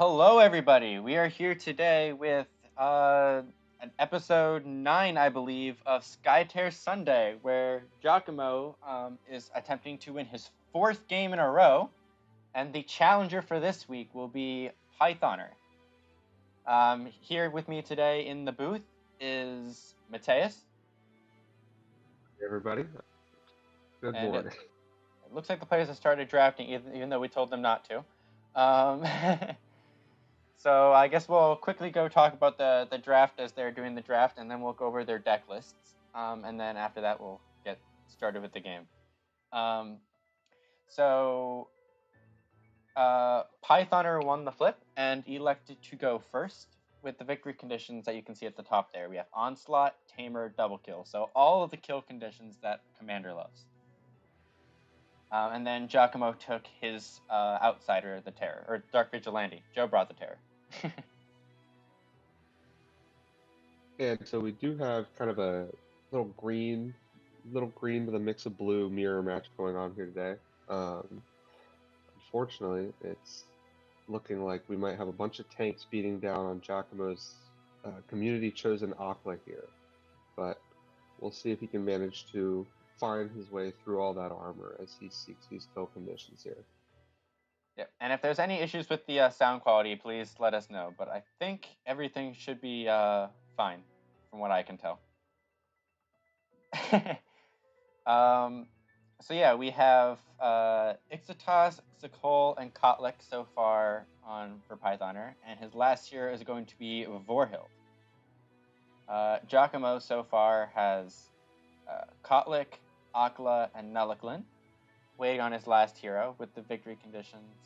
Hello, everybody. We are here today with an episode 9, I believe, of Skytear Sunday, where Giacomo is attempting to win his 4th game in a row, and the challenger for this week will be Pythoner. Here with me today in the booth is Mataias. Hey everybody. Good And morning. It looks like the players have started drafting, even though we told them not to. So I guess we'll quickly go talk about the draft as they're doing the draft, and then we'll go over their deck lists. And then after that, we'll get started with the game. So Pythoner won the flip and elected to go first with the victory conditions that you can see at the top there. We have Onslaught, Tamer, Double Kill. So all of the kill conditions that Commander loves. And then Giacomo took his Outsider, the Terror, or Dark Vigilante. Joe brought the Terror. And so we do have kind of a little green with a mix of blue mirror match going on here today. Unfortunately, it's looking like we might have a bunch of tanks beating down on Giacomo's community chosen Aquila here. But we'll see if he can manage to find his way through all that armor as he seeks these kill conditions here. Yeah, and if there's any issues with the sound quality, please let us know. But I think everything should be fine, from what I can tell. So yeah, we have Ixotas, Xakol, and Kotlik so far for Pythoner, and his last hero is going to be Vorhild. Giacomo so far has Kotlik, Akla, and Nullaclin, waiting on his last hero with the victory conditions.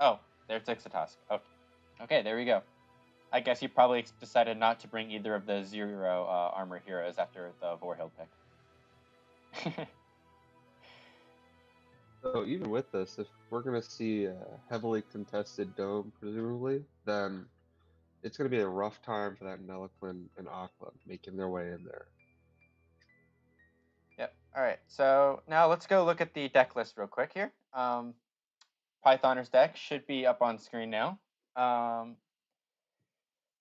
Oh, there's Ixotas. Oh, okay, there we go. I guess he probably decided not to bring either of the 0 armor heroes after the Vorhild pick. So even with this, if we're going to see a heavily contested dome, presumably, then it's going to be a rough time for that Neliquin and Aquila making their way in there. Yep. All right. So now let's go look at the deck list real quick here. Pythoner's deck should be up on screen now.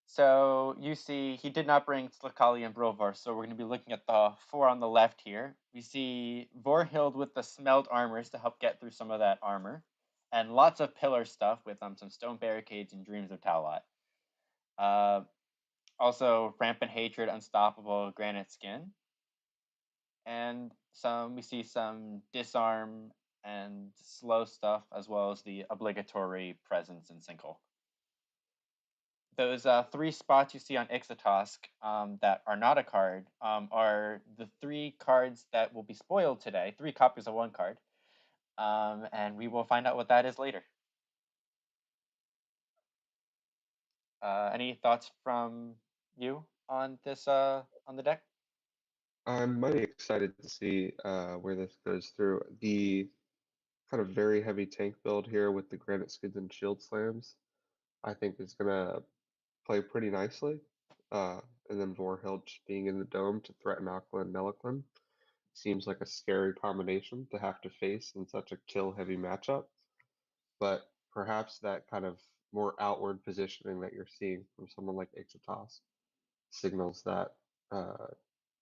So you see he did not bring Slakali and Brovor, so we're going to be looking at the 4 on the left here. We see Vorhild with the smelt armors to help get through some of that armor, and lots of pillar stuff with some stone barricades and Dreams of Talat. Also, Rampant Hatred, Unstoppable, Granite Skin, and we see some disarm and slow stuff, as well as the obligatory presence and Sinkhole. Those 3 spots you see on Ixotask that are not a card are the 3 cards that will be spoiled today, 3 copies of 1 card, and we will find out what that is later. Any thoughts from you on this on the deck? I'm mighty excited to see where this goes through. The kind of very heavy tank build here with the Granite Skids and Shield Slams, I think is going to play pretty nicely. And then Vorhild just being in the dome to threaten Aquila and Neliquin seems like a scary combination to have to face in such a kill-heavy matchup. But perhaps that kind of more outward positioning that you're seeing from someone like Ixotas signals that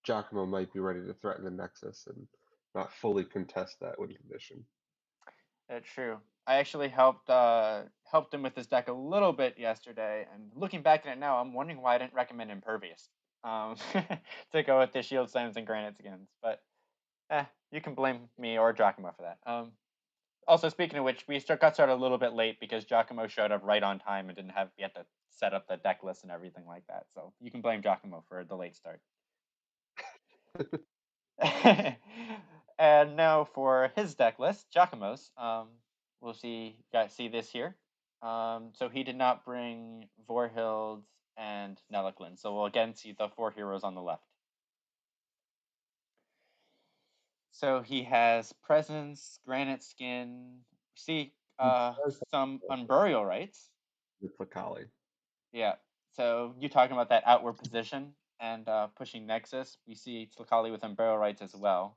Giacomo might be ready to threaten the Nexus and not fully contest that win condition. That's true. I actually helped him with his deck a little bit yesterday, and looking back at it now, I'm wondering why I didn't recommend Impervious to go with the Shield Slams and Granite Skins. But you can blame me or Giacomo for that. Also, speaking of which, we got started a little bit late because Giacomo showed up right on time and didn't have yet to set up the deck list and everything like that. So you can blame Giacomo for the late start. And now for his deck list, Giacomo's. We'll see this here. So he did not bring Vorhild and Neliquin. So we'll again see the 4 heroes on the left. So he has Presence, Granite Skin. See some Unburial Rights. With Lakali. Yeah. So you talking about that outward position and pushing Nexus. We see Tlakali with Unburial Rights as well.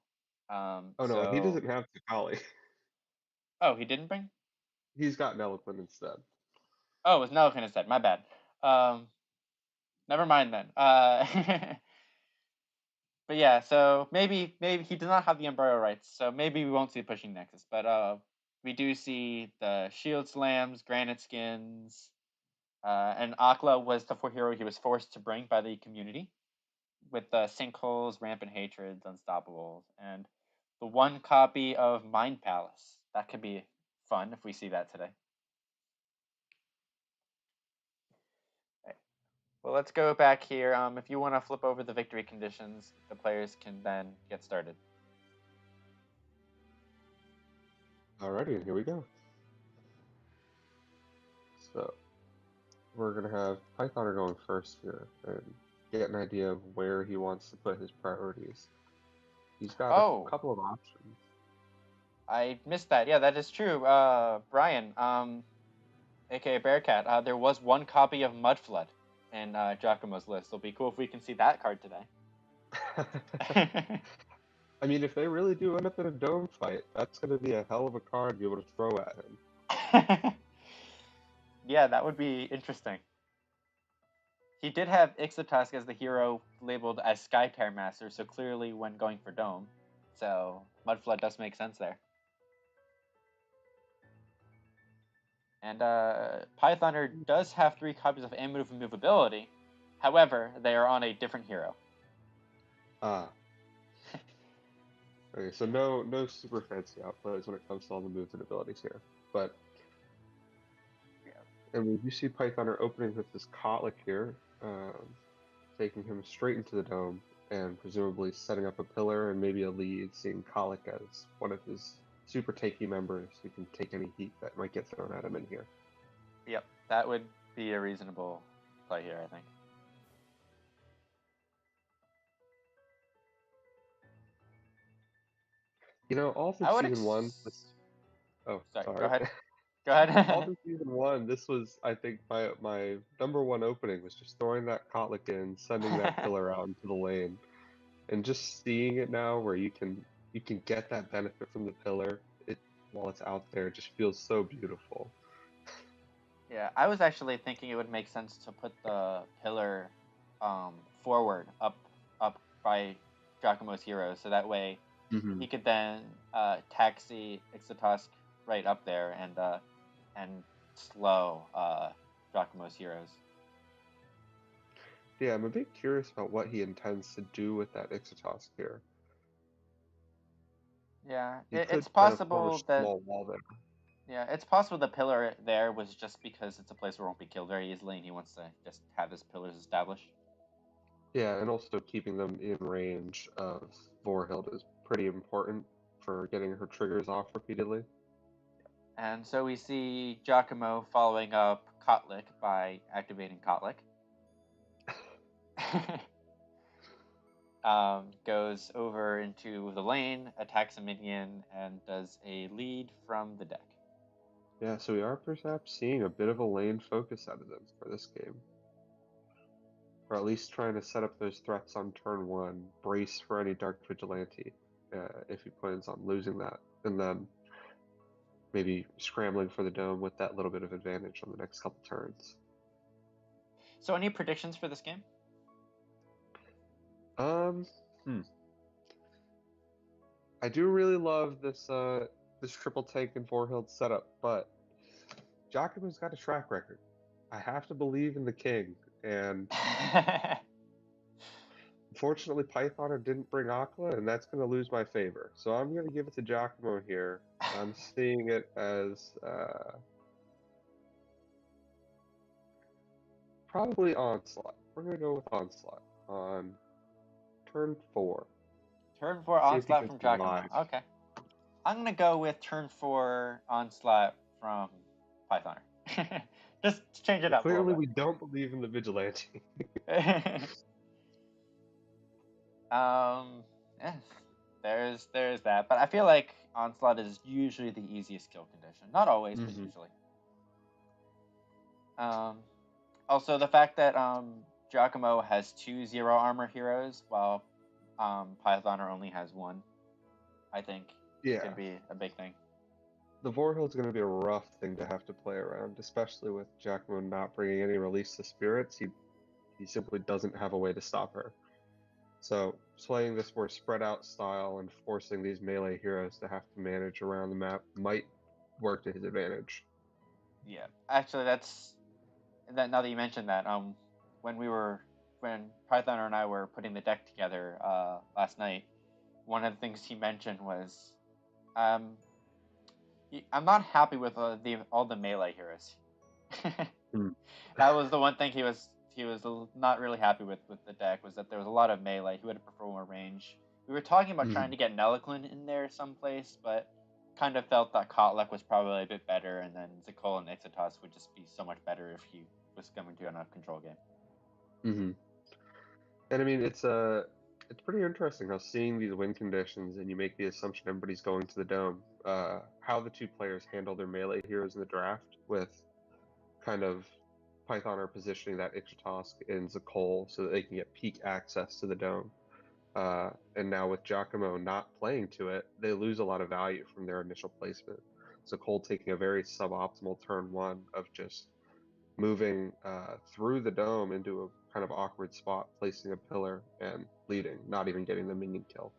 Oh no, he doesn't have Takali. Oh, he didn't bring? He's got Neliquin instead. Oh, it was Nelican instead. My bad. Never mind then. But yeah, so maybe he does not have the Umbrella rights, so maybe we won't see pushing Nexus. But we do see the Shield Slams, Granite Skins, and Akla was the hero he was forced to bring by the community with the Sinkholes, Rampant Hatreds, Unstoppables, and the one copy of Mind Palace. That could be fun if we see that today. Okay. Well, let's go back here. If you want to flip over the victory conditions, the players can then get started. Alrighty, here we go. So we're gonna have Pythoner going first here and get an idea of where he wants to put his priorities. He's got a Oh, couple of options. I missed that. Yeah, that is true. Brian, aka Bearcat, there was one copy of Mudflood in Giacomo's list. It'll be cool if we can see that card today. I mean, if they really do end up in a dome fight, that's going to be a hell of a card to be able to throw at him. Yeah, that would be interesting. He did have Ixotusk as the hero labeled as Skytear Master, so clearly when going for Dome. So Mudflood does make sense there. And Pythoner does have 3 copies of Amove Movability. However, they are on a different hero. Ah. Okay, so no super fancy outplays when it comes to all the moves and abilities here. But and we do see Pythoner opening with this Kotlik here, taking him straight into the dome, and presumably setting up a pillar and maybe a lead, seeing Kotlik as one of his super takey members who can take any heat that might get thrown at him in here. Yep, that would be a reasonable play here, I think. You know, all through season one, oh, sorry, go sorry. ahead. Go All ahead. through season one, this was, I think, my number one opening was just throwing that Kotlik in, sending that pillar out into the lane, and just seeing it now where you can get that benefit from the pillar. It while it's out there, it just feels so beautiful. Yeah, I was actually thinking it would make sense to put the pillar forward, up by Giacomo's hero, so that way he could then taxi Ixotusk right up there and slow Giacomo's heroes. Yeah, I'm a bit curious about what he intends to do with that Ixotusk here. Yeah, He could it's kind of form a possible that small wall there. yeah, it's possible the pillar there was just because it's a place where it won't be killed very easily, and he wants to just have his pillars established. Yeah, and also keeping them in range of Vorhild is pretty important for getting her triggers off repeatedly. And so we see Giacomo following up Kotlik by activating Kotlik. Goes over into the lane, attacks a minion, and does a lead from the deck. Yeah, so we are perhaps seeing a bit of a lane focus out of them for this game. Or at least trying to set up those threats on turn one, brace for any Dark Vigilante if he plans on losing that, and then maybe scrambling for the dome with that little bit of advantage on the next couple turns. So, any predictions for this game? Um, I do really love this this triple tank and Vorhild setup, but Giacomo's got a track record. I have to believe in the king, and unfortunately Pythoner didn't bring Aqua, and that's going to lose my favor. So I'm going to give it to Giacomo here. I'm seeing it as probably Onslaught. We're going to go with Onslaught on turn 4. Turn 4 See if he Onslaught can from Giacomo. survive. Okay. I'm going to go with turn 4 Onslaught from Pythoner. Just change it Well, up a clearly little we don't believe in the Vigilante. bit. Yeah, there's that. But I feel like Onslaught is usually the easiest kill condition. Not always, but usually. Also, the fact that Giacomo has 2 zero armor heroes while Pythoner only has 1, I think Yeah. could be a big thing. the Vorhild's going to be a rough thing to have to play around, especially with Giacomo not bringing any release to spirits. He simply doesn't have a way to stop her. So playing this more spread out style and forcing these melee heroes to have to manage around the map might work to his advantage. Yeah, actually, now that you mentioned that, when Python and I were putting the deck together last night, one of the things he mentioned was, um, I'm not happy with all the melee heroes. Hmm. That was the one thing he was not really happy with the deck, was that there was a lot of melee. He would prefer more range. We were talking about trying Mhm. to get Neliklin in there someplace, but kind of felt that Kotlek was probably a bit better, and then Zakol and Ixitas would just be so much better if he was coming to a control game. Mhm. And I mean, it's pretty interesting how seeing these win conditions and you make the assumption everybody's going to the dome. How the two players handle their melee heroes in the draft with kind of Python positioning that Ichatosk and Zakol so that they can get peak access to the dome. And now with Giacomo not playing to it, they lose a lot of value from their initial placement. Zakol taking a very suboptimal turn one of just moving through the dome into a kind of awkward spot, placing a pillar and leading, not even getting the minion kill.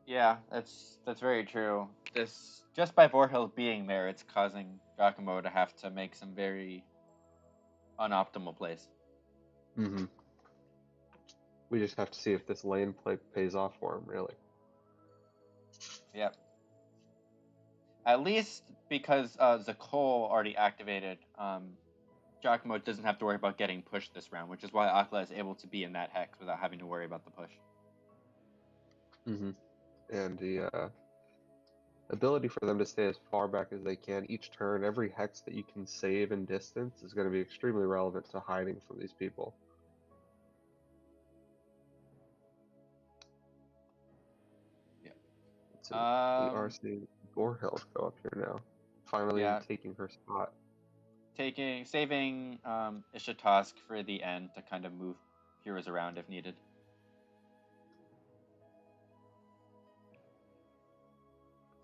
Yeah, that's very true. This just by Vorhild being there, it's causing Giacomo to have to make some very unoptimal plays. Hmm. We just have to see if this lane play pays off for him, really. Yep. At least because Zakol already activated, Giacomo doesn't have to worry about getting pushed this round, which is why Akla is able to be in that hex without having to worry about the push. Hmm. And the ability for them to stay as far back as they can each turn, every hex that you can save in distance is going to be extremely relevant to hiding from these people. Yeah. Let's see. We are seeing Gorehill go up here now, finally Yeah. taking her spot. Saving Ishatask for the end to kind of move heroes around if needed.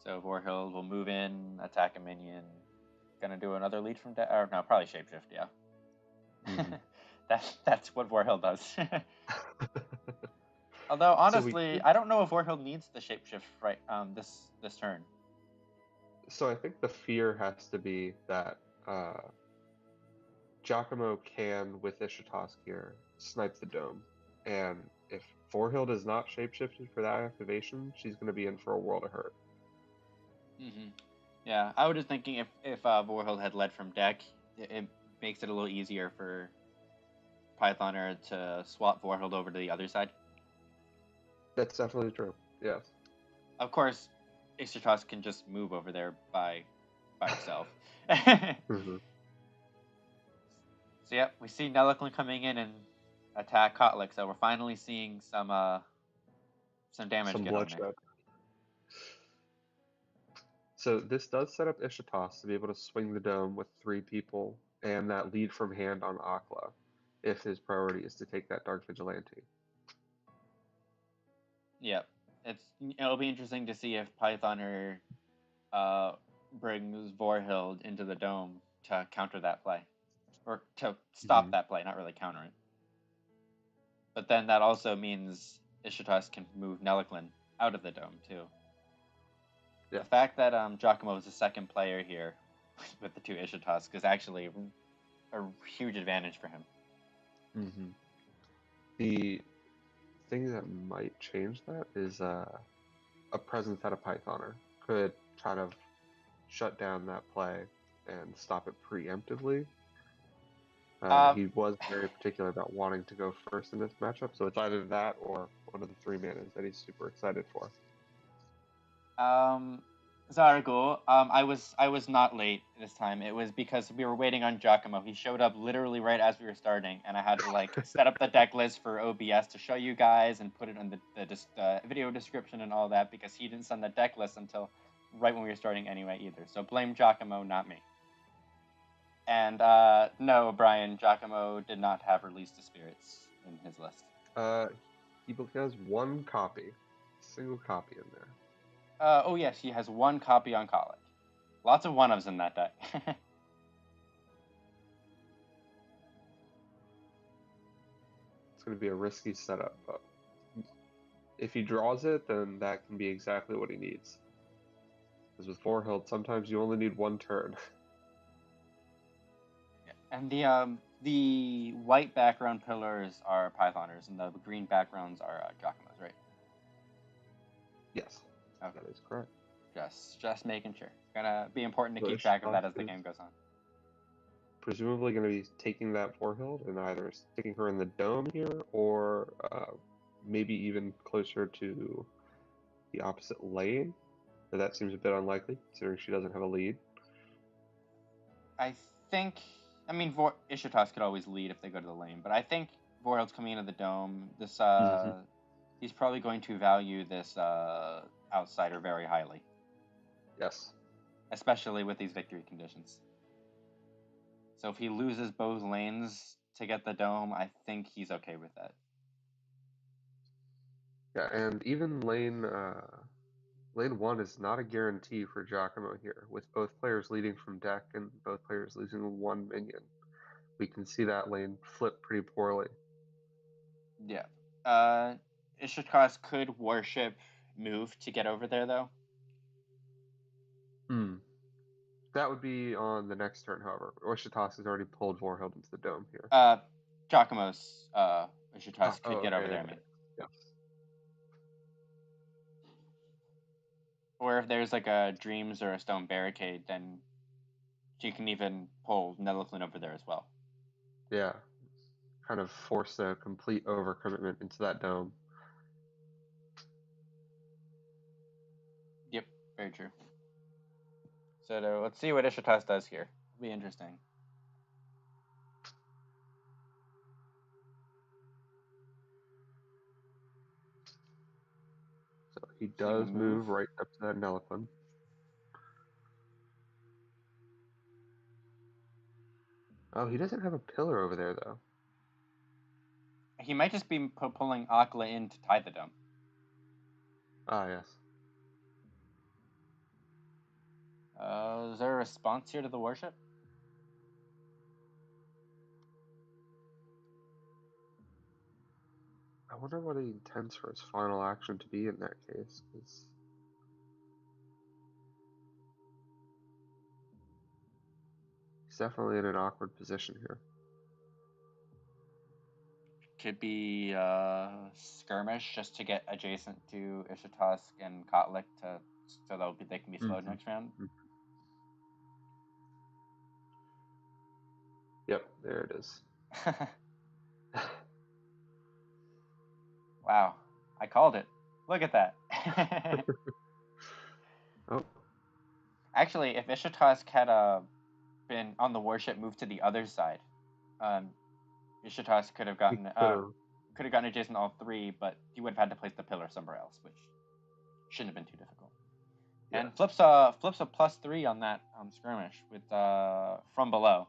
So Vorhild will move in, attack a minion. Gonna do another lead from deck, or no, probably shapeshift. Yeah, Hmm. that's what Vorhild does. Although So we honestly, could, I don't know if Vorhild needs the shapeshift right this turn. so I think the fear has to be that Giacomo can, with Ishitosk here, snipe the dome. And if Vorhild is not shapeshifted for that activation, she's going to be in for a world of hurt. Hmm. Yeah, I was just thinking if Vorhild had led from deck, it makes it a little easier for Pythoner to swap Vorhild over to the other side. That's definitely true. Yes. Of course, Ixtratos can just move over there by herself. Hmm. So yeah, we see Neliklin coming in and attack Kotlik, so we're finally seeing some damage Some get on there. bloodshed. So this does set up Ishitas to be able to swing the dome with three people and that lead from hand on Akla, if his priority is to take that Dark Vigilante. Yep. It'll be interesting to see if Pythoner uh brings Vorhild into the dome to counter that play. Or to stop Hmm. that play, not really counter it. But then that also means Ishitas can move Neliklin out of the dome too. Yeah. The fact that Giacomo is the second player here with the two Ishitas is actually a huge advantage for him. Hmm. The thing that might change that is a presence at a Pythoner could kind of shut down that play and stop it preemptively. Um, He was very particular about wanting to go first in this matchup, so it's either that or one of the three manas that he's super excited for. um, Zargo, I was not late this time. It was because we were waiting on Giacomo. He showed up literally right as we were starting, and I had to like set up the deck list for OBS to show you guys and put it on the video description and all that because he didn't send the deck list until right when we were starting anyway either. So blame Giacomo, not me. And no, Brian, Giacomo did not have Release the Spirits in his list. Uh, he has one copy, single copy in there. Oh yes, he has one copy on College. Lots of one-ofs in that deck. It's going to be a risky setup, but if he draws it, then that can be exactly what he needs. Because with Vorhild, sometimes you only need one turn. And the white background pillars are Pythoners, and the green backgrounds are Giacomos, right? Yes, Okay, that is correct. just making sure. Gonna be important to So keep track of Ishtar that as the is game goes on. presumably going to be taking that Vorhild and either sticking her in the dome here or maybe even closer to the opposite lane. But that seems a bit unlikely considering she doesn't have a lead. I think, I mean, Ishitas could always lead if they go to the lane, but I think Vorhild's coming into the dome. This he's probably going to value this outsider very highly, Yes. especially with these victory conditions. So if he loses both lanes to get the dome, I think he's okay with that. Yeah, and even lane one is not a guarantee for Giacomo here, with both players leading from deck and both players losing one minion. We can see that lane flip pretty poorly. Yeah. Ishitas could worship move to get over there though. Hmm. That would be on the next turn, however. Oishitas has already pulled Vorhild into the dome here. Giacomo's Ishitas Oh, could get over okay, there, yeah, I mean. yeah. Or if there's like a Dreams or a Stone Barricade, then she can even pull Netherland over there as well. Yeah, kind of force a complete overcommitment into that dome. Yep, very true. So let's see what Ishitas does here. It'll be interesting. So he Is he gonna does move? move right up to that Nelliquin. Oh, he doesn't have a pillar over there, though. He might just be pulling Akla in to tie the dome. Ah, yes. Is there a response here to the worship? I wonder what he intends for his final action to be in that case, because he's definitely in an awkward position here. Could be skirmish just to get adjacent to Ishitusk and Kotlik so they can be slowed Mm-hmm. next round. Mm-hmm. Yep, there it is. Wow, I called it. Look at that. Oh, Actually, if Ishitusk had been on the warship moved to the other side, um, Ishitusk he could have. could have gotten adjacent to all three, but he would have had to place the pillar somewhere else, which shouldn't have been too difficult. Yeah. And flips a +3 on that skirmish with from below.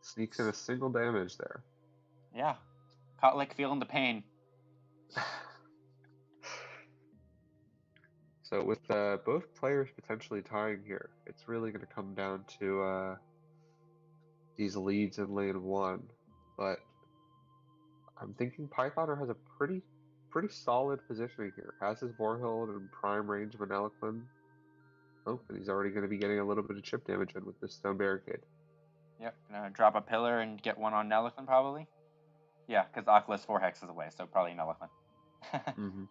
Sneaks in a single damage there. Yeah, Kotlik feeling the pain. So with both players potentially tying here, it's really going to come down to these leads in lane one. But I'm thinking Pythoner has a pretty solid positioning here. Has his Vorhild in prime range of an Eloquin. Oh, and he's already going to be getting a little bit of chip damage in with this stone barricade. Yep, gonna drop a pillar and get one on Nelliquin probably. Yeah, because Oculus 4 hexes away, so probably Nelliquin. Mm-hmm.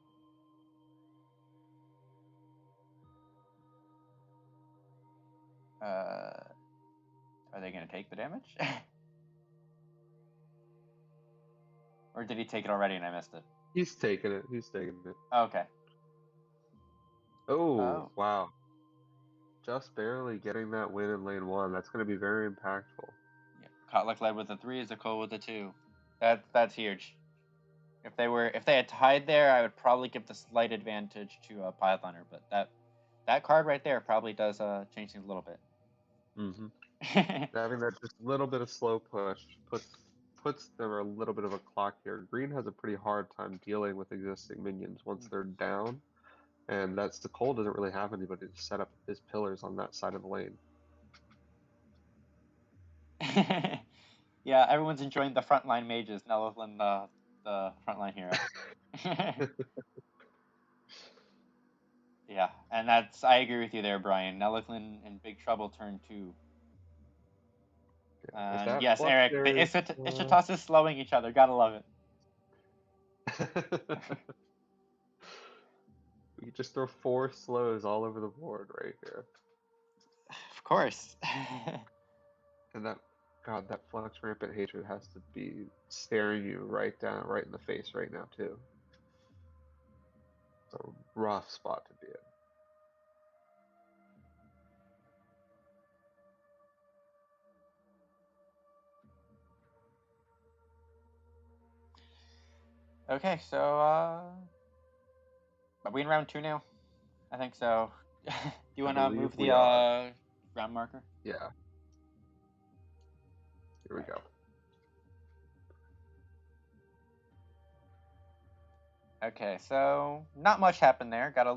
Are they gonna take the damage? Or did he take it already and I missed it? He's taking it. He's taking it. Okay. Oh, Oh. wow. Just barely getting that win in lane one. That's going to be very impactful. Yeah. Kotlik led with the 3, Zakol with the 2. That's huge. If they had tied there, I would probably give the slight advantage to Pythoner, but that card right there probably does change things a little bit. Mm-hmm. Having that just little bit of slow push puts them a little bit of a clock here. Green has a pretty hard time dealing with existing minions once they're down, and that's the Cole doesn't really have anybody to set up his pillars on that side of the lane. Yeah, everyone's enjoying the frontline mages, Nelithlin, the frontline hero. Yeah, and I agree with you there, Brian. Nelithlin in big trouble turn 2. Yeah. If And that yes, Flux Eric, the there is Ishitas is slowing each other. Gotta love it. we could just throw 4 slows all over the board right here. Of course. And that, God, that Flux Rampant Hatred has to be staring you right in the face right now too. It's a rough spot to be in. Okay, so are we in round 2 now? I think so. Do you I want to believe move the we are. round marker? Yeah. Here we Right. go. Okay, so not much happened there. Got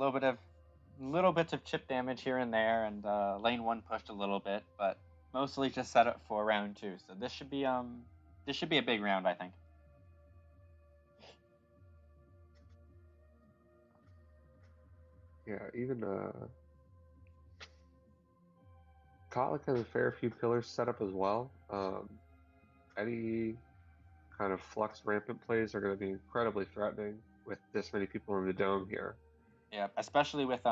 little bits of chip damage here and there, and lane 1 pushed a little bit, but mostly just set up for round 2. So this should be a big round, I think. Yeah, even Kotlik has a fair few pillars set up as well. Any kind of Flux Rampant plays are going to be incredibly threatening with this many people in the dome here. Yeah, especially with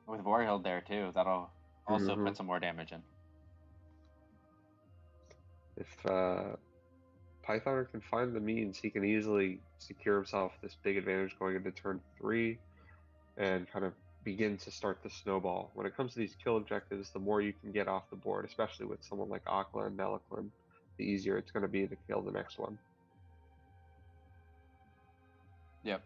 Warhild there too. That'll also Mm-hmm. put some more damage in. If Pythoner can find the means, he can easily secure himself this big advantage going into turn 3 and kind of begin to start the snowball. When it comes to these kill objectives, the more you can get off the board, especially with someone like Akla and Nelliklin, the easier it's going to be to kill the next one. Yep.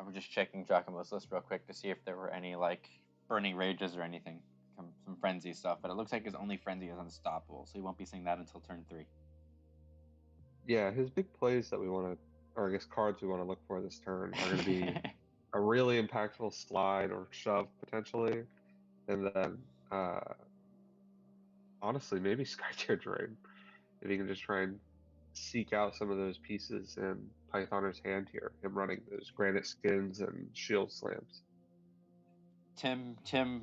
We're just checking Giacomo's list real quick to see if there were any like burning rages or anything, some frenzy stuff. But it looks like his only frenzy is unstoppable, so he won't be seeing that until turn 3. Yeah, his big plays that we want to, or I guess cards we want to look for this turn are going to be a really impactful slide or shove potentially, and then honestly maybe Skytear Drain if he can just try and seek out some of those pieces in Pythoner's hand here, him running those granite skins and shield slams. Tim,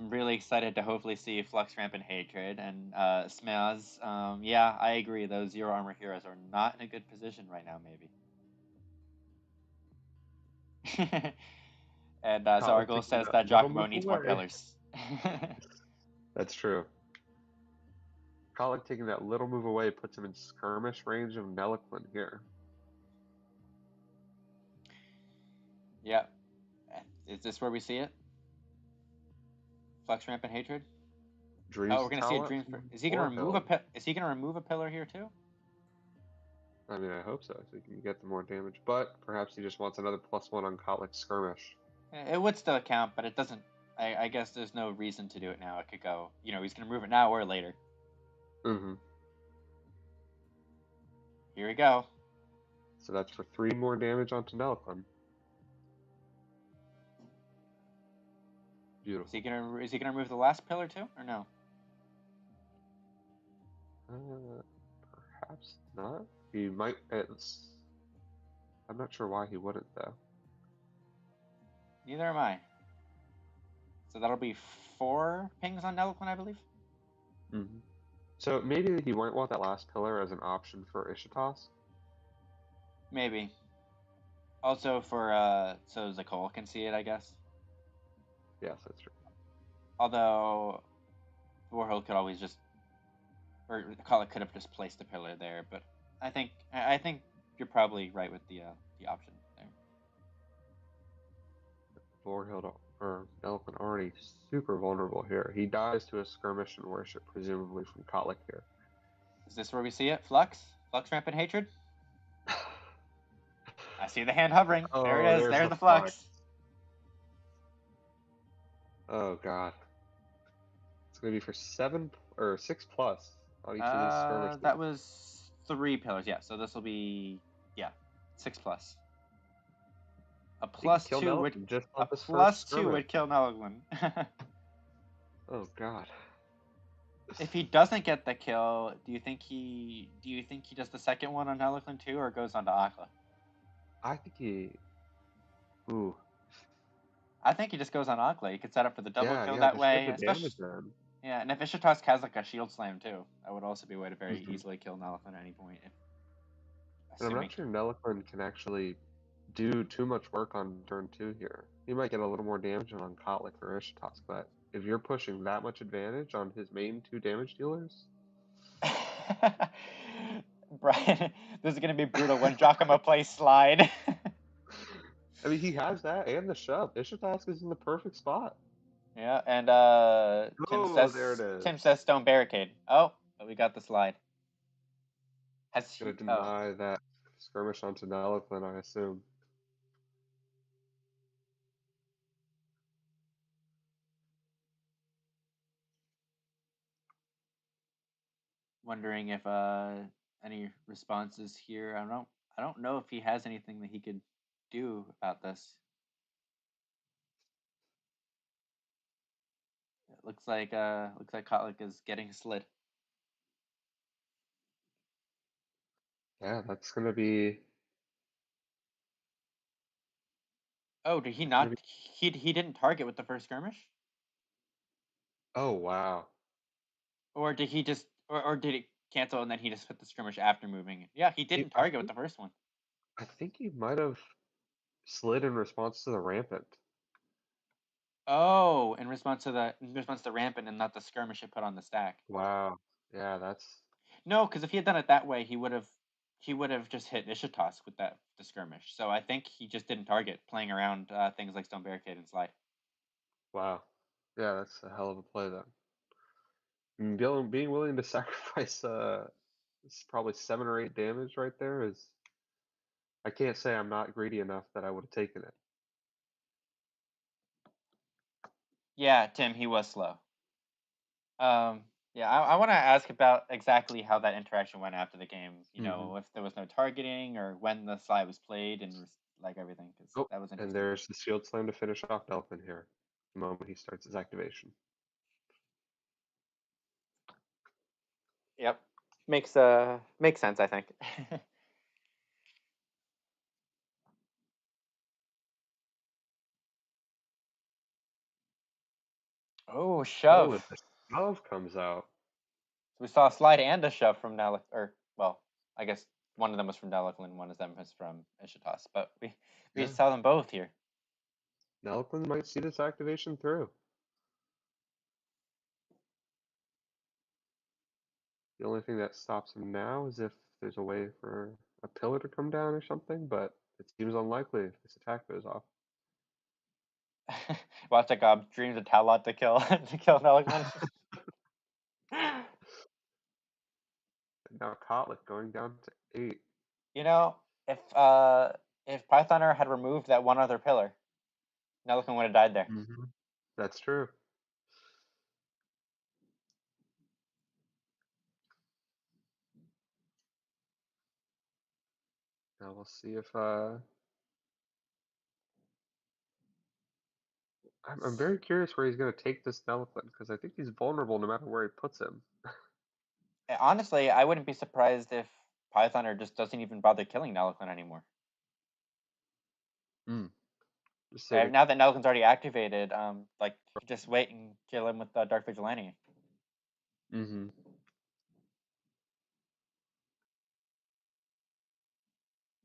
really excited to hopefully see Flux Rampant Hatred and Smaz. Yeah, I agree. Those zero armor heroes are not in a good position right now, maybe. And Kotlik Zargle taking says that that little Giacomo move needs more away. pillars. That's true. Kotlik taking that little move away puts him in skirmish range of Nelliklin here. Yeah. Is this where we see it? Flux Rampant Hatred? Oh, Dreams we're to gonna see a Talent dream. Is he gonna remove Warhild. Is he gonna remove a pillar here too? I mean, I hope so, so he can get the more damage. But perhaps he just wants another +1 on Kotlik's skirmish. It would still count, but it doesn't. I guess there's no reason to do it now. It could go. He's gonna remove it now or later. Mm-hmm. Here we go. So that's for 3 more damage onto Nelliklin. Beautiful. Is he gonna remove the last pillar too, or no? Perhaps not. He might. I'm not sure why he wouldn't though. Neither am I. So that'll be 4 pings on Nelliklin, I believe. Mm-hmm. So maybe he might want that last pillar as an option for Ishitas. Maybe. Also for so Zakol can see it, I guess. Yes, that's true. Although Warhild could always just, or Kala could have just placed a pillar there, but I think you're probably right with the option there. Vorhild or Nelliklin already super vulnerable here. He dies to a skirmish and worship, presumably from Kotlik here. Is this where we see it? Flux Rampant Hatred? I see the hand hovering. There Oh, it is. there's There's the the Flux. Flux. Oh god. It's gonna be for 7 or 6 plus on each of these skirmishes. That was 3 pillars. Yeah. So this will be 6 plus. A He could plus kill 2 would Nelson just a off his first plus 2 skirmish. would kill Nelaglan. Oh God. If he doesn't get the kill, do you think he does the second one on Nelaglan too, or goes on to Akla? I think he. Ooh. I think he just goes on Akla. He could set up for the double Yeah, kill yeah. that Just get way, the especially damage then. yeah. And if Ishitosk has like a shield slam too, that would also be a way to very Hmm. easily kill Nelaglan at any point, if, And I'm assuming. not sure Nelliquin can actually do too much work on turn 2 here. He might get a little more damage on Kotlik or Ishitosk, but if you're pushing that much advantage on his main 2 damage dealers. Brian, this is gonna be brutal when Giacomo plays slide. I mean, he has that and the shove. Ishitosk is in the perfect spot. Yeah, and Oh, there it Tim is. says stone barricade. Oh, but we got the slide. Has Gonna he? Oh, deny that skirmish onto Nelliquin, I assume. wondering if any responses here. I don't know if he has anything that he could do about this. It looks like Kotlik is getting slid. Yeah, that's gonna be. Oh, did he That's gonna not? be. He didn't target with the first skirmish, Oh wow. or did he just or did it cancel and then he just hit the skirmish after moving? Yeah, he He, didn't I target with think. the first one. I think he might have slid in response to the rampant. Oh, in response to rampant and not the skirmish it put on the stack. Wow. Yeah, that's. No, because if he had done it that way, he would have just hit Ishitosk with that the skirmish. So I think he just didn't target, playing around things like Stone Barricade and Slide. Wow. Yeah, that's a hell of a play then. And being willing to sacrifice it's probably 7 or 8 damage right there is. I can't say I'm not greedy enough that I would have taken it. Yeah, Tim, he was slow. Um, yeah, I want to ask about exactly how that interaction went after the game. You Hmm. know, if there was no targeting or when the slide was played and like everything, because Oh, that was and interesting. there's the shield slam to finish off Delphin here. The moment he starts his activation. Yep, makes sense, I think. Oh, Oh, shove. and the shove comes out. So we saw a slide and a shove from Nalik, or well, I guess one of them was from Nalaklin, one of them was from Ishitas, but we Yeah, saw them both here. Nelkins might see this activation through. The only thing that stops him now is if there's a way for a pillar to come down or something, but it seems unlikely if this attack goes off. Watch like dreams of Talot to kill to kill Nalaklin. And now Kotlik going down to 8. You know, if Pythoner had removed that one other pillar, Nalaklin would have died there. Hmm. That's true. Now we'll see if I'm very curious where he's going to take this Nelliquin because I think he's vulnerable no matter where he puts him. Honestly, I wouldn't be surprised if Pythoner just doesn't even bother killing Nalaklin anymore. Mm. Just Right saving. now that Nalaklin's already activated, like just wait and kill him with Dark Vigilante. Hmm.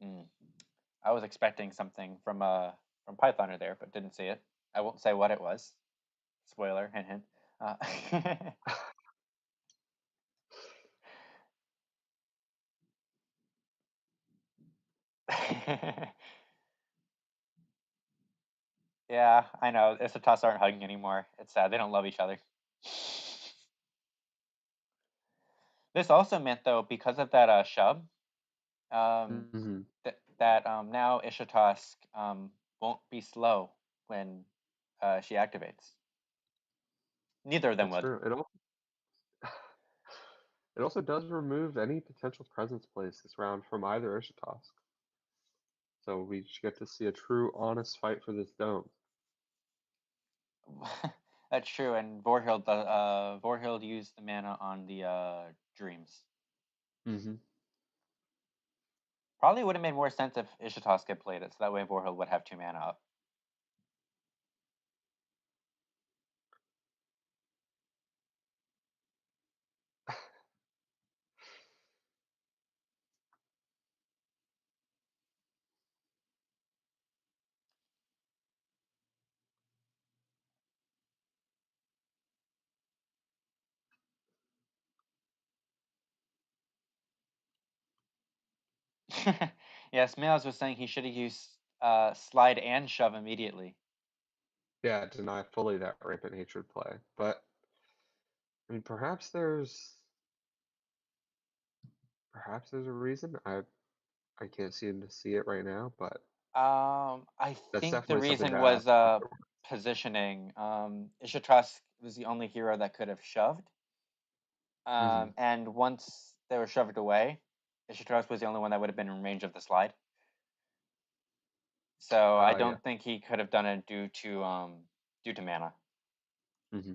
Mm. I was expecting something from Pythoner there, but didn't see it. I won't say what it was. Spoiler, hint hint. Uh, yeah, I know. Isatas aren't hugging anymore. It's sad. They don't love each other. This also meant though, because of that shub, um, Hmm. that now Ishitask won't be slow when she activates. Neither of them That's would. true. It also does remove any potential presence plays this round from either Ishitosk. So we should get to see a true, honest fight for this dome. That's true, and Vorhild used the mana on the dreams. Hmm. Probably would have made more sense if Ishitas had played it, so that way Vorhild would have 2 mana up. Yeah, Smails was saying he should have used slide and shove immediately. Yeah, deny fully that rampant hatred play. But I mean, perhaps there's a reason. I can't seem to see it right now, but I that's think the definitely something reason to was ask afterward. positioning. Ishitas was the only hero that could have shoved. Hmm. And once they were shoved away, Ishitas was the only one that would have been in range of the slide. So I Yeah. don't think he could have done it due to mana. Hmm.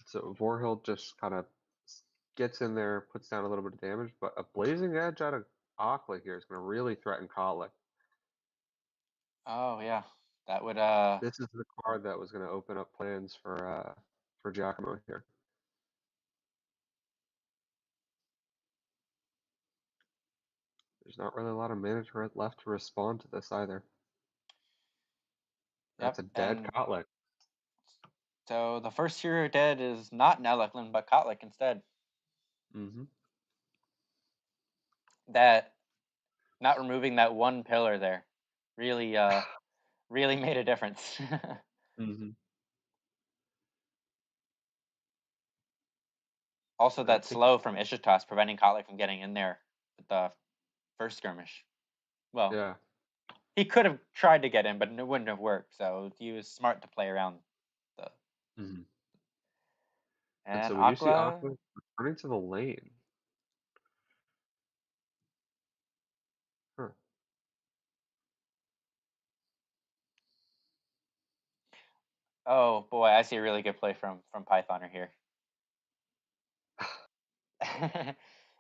So Vorhild just kind of gets in there, puts down a little bit of damage, but a Blazing Edge out of Akla here is going to really threaten Kalik. Oh yeah, that would This is the card that was going to open up plans for Giacomo here. There's not really a lot of mana left to respond to this either. That's yep. a dead And Kotlik. so the first hero dead is not Neleklin but Kotlik instead. Mm-hmm. That not removing that one pillar there really really made a difference. Mm-hmm. Also, I that think, slow from Ishitas preventing Kotlik from getting in there with the first skirmish. Well, yeah. he could have tried to get in, but it wouldn't have worked. So he was smart to play around the Mm-hmm. And and so we do see Aqua. Aqua returning to the lane. Huh. Oh boy, I see a really good play from Pythoner here.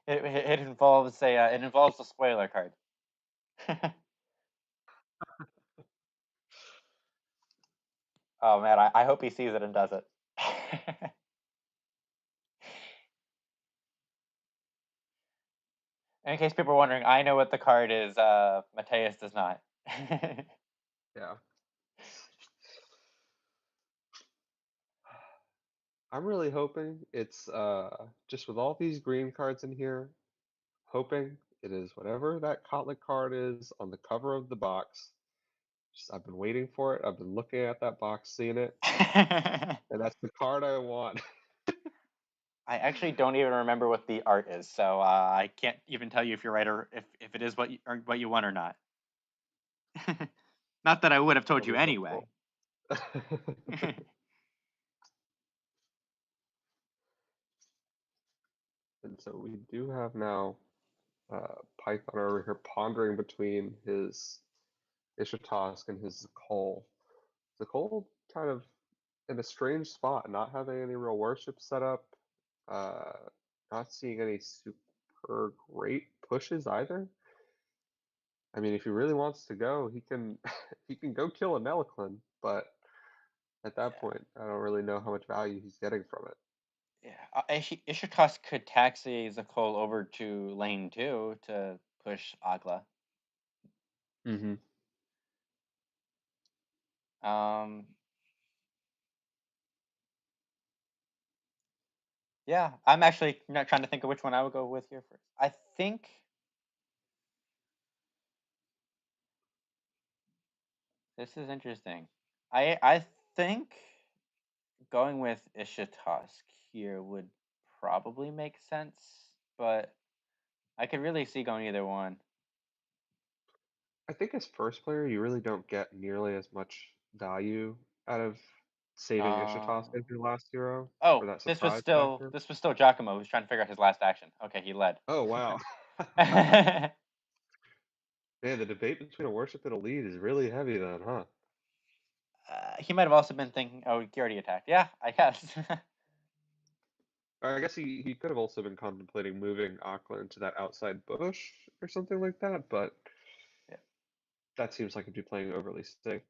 It involves it involves the spoiler card. Oh man, I hope he sees it and does it. In case people are wondering, I know what the card is. Mateus does not. Yeah. I'm really hoping it's just with all these green cards in here, hoping it is whatever that Kotlik card is on the cover of the box. Just, I've been waiting for it. I've been looking at that box, seeing it, I and that's the card I want. actually don't even remember what the art is, so I can't even tell you if you're right or if it is what you want or not. Not that I would have told I'll you be anyway. hopeful. And so we do have now Python over here pondering between his Ishitask and his Zakol. Zakol kind of in a strange spot, not having any real worship set up, uh, not seeing any super great pushes either. I mean, if he really wants to go, he can he can go kill a Neliclin, but at that Yeah, point, I don't really know how much value he's getting from it. yeah. Ishikas could taxi Zakol over to lane 2 to push Agla. Mm-hmm. Um, yeah, I'm actually not trying to think of which one I would go with here first. I think this is interesting. I think going with Ishitask here would probably make sense, but I could really see going either one. I think as first player, you really don't get nearly as much value out of saving Ishitase as your last hero for Oh, that surprise factor. this was still Giacomo who's trying to figure out his last action. Okay, he led. Oh wow. Man, the debate between a worship and a lead is really heavy then, huh? He might have also been thinking, oh, he already attacked. Yeah, I guess. Or I guess he could have also been contemplating moving Aqua into that outside bush or something like that, but Yep. that seems like it'd be playing overly safe.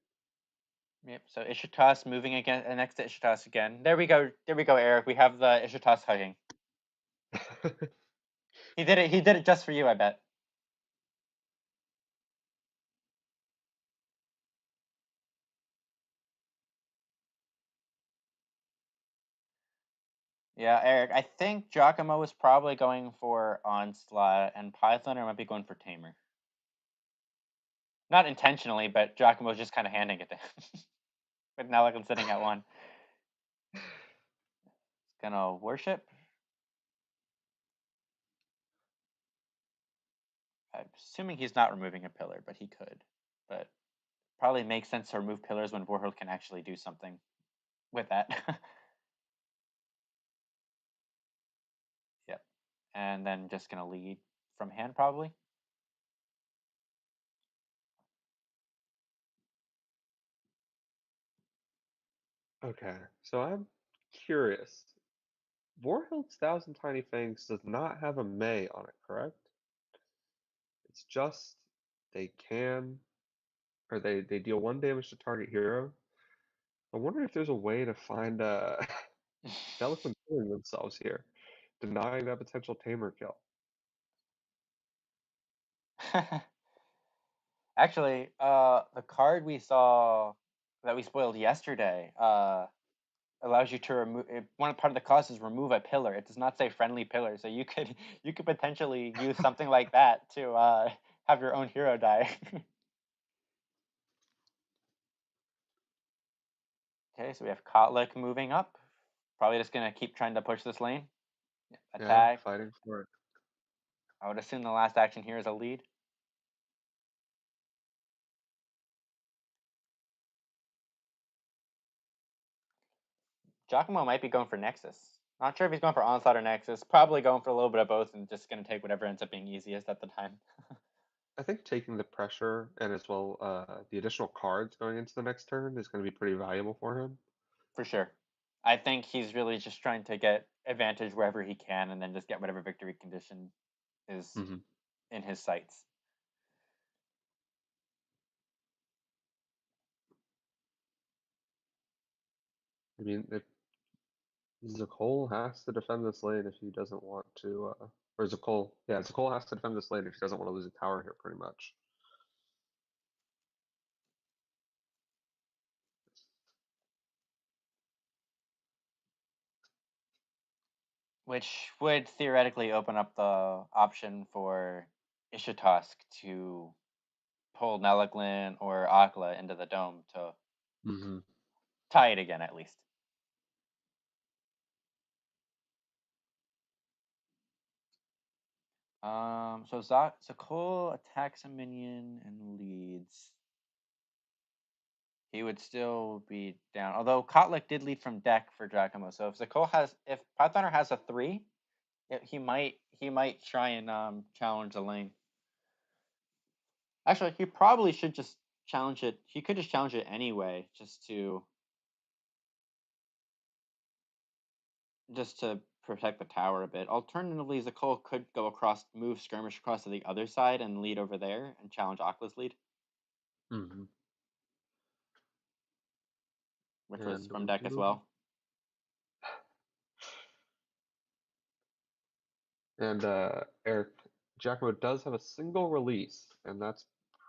Yep. So Ishitase moving again, next to Ishitase again. There we go. There we go, Eric. We have the Ishitase hugging. He did it. He did it just for you, I bet. Yeah, Eric. I think Giacomo was probably going for Onslaught, and Pythoner might be going for Tamer. Not intentionally, but Giacomo was just kind of handing it to him. But now, like I'm sitting at one. It's gonna worship. I'm assuming he's not removing a pillar, but he could. But probably makes sense to remove pillars when Warhol can actually do something with that. Yep. And then just gonna lead from hand probably. Okay, so I'm curious. Vorhild's Thousand Tiny Fangs does not have a May on it, correct? It's just they can, or they deal one damage to target hero. I wonder if there's a way to find Delaquin killing themselves here, denying that potential Tamer kill. Actually, the card we saw that we spoiled yesterday allows you to remove one part of the cost is remove a pillar. It does not say friendly pillar, so you could potentially use something like that to have your own hero die. Okay, so we have Kotlik moving up. Probably just gonna keep trying to push this lane. Yeah, Attack. fighting for it. I would assume the last action here is a lead. Giacomo might be going for Nexus. Not sure if he's going for Onslaught or Nexus. Probably going for a little bit of both and just going to take whatever ends up being easiest at the time. I think taking the pressure and as well the additional cards going into the next turn is going to be pretty valuable for him. For sure. I think he's really just trying to get advantage wherever he can and then just get whatever victory condition is Hmm. in his sights. I mean, Zakol has to defend this lane if he doesn't want to, or Zakol, yeah, Zakol has to defend this lane if he doesn't want to lose a tower here, pretty much. Which would theoretically open up the option for Ishitosk to pull Nelaglin or Akla into the dome to Hmm. tie it again at least. So Zakol attacks a minion and leads. He would still be down. Although Kotlik did lead from deck for Giacomo, so if Pythoner has a 3, he might try and challenge the lane. Actually, he probably should just challenge it. He could just challenge it anyway, just to protect the tower a bit. Alternatively, Zakol could move skirmish across to the other side and lead over there and challenge Akla's lead, Hmm. which was And from we deck as do, well. and Eric, Giacomo does have a single release, and that's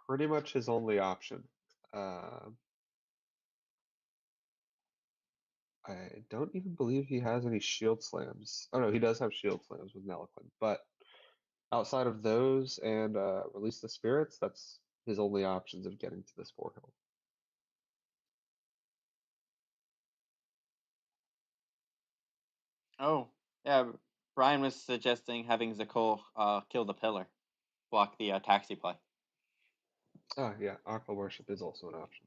pretty much his only option. Uh, I don't even believe he has any shield slams. Oh no, he does have shield slams with Nelaquin, but outside of those and release the spirits, that's his only options of getting to this forehill. Oh, yeah. Brian was suggesting having Zakol kill the pillar, block the taxi play. Ah, yeah, Aqua Worship is also an option.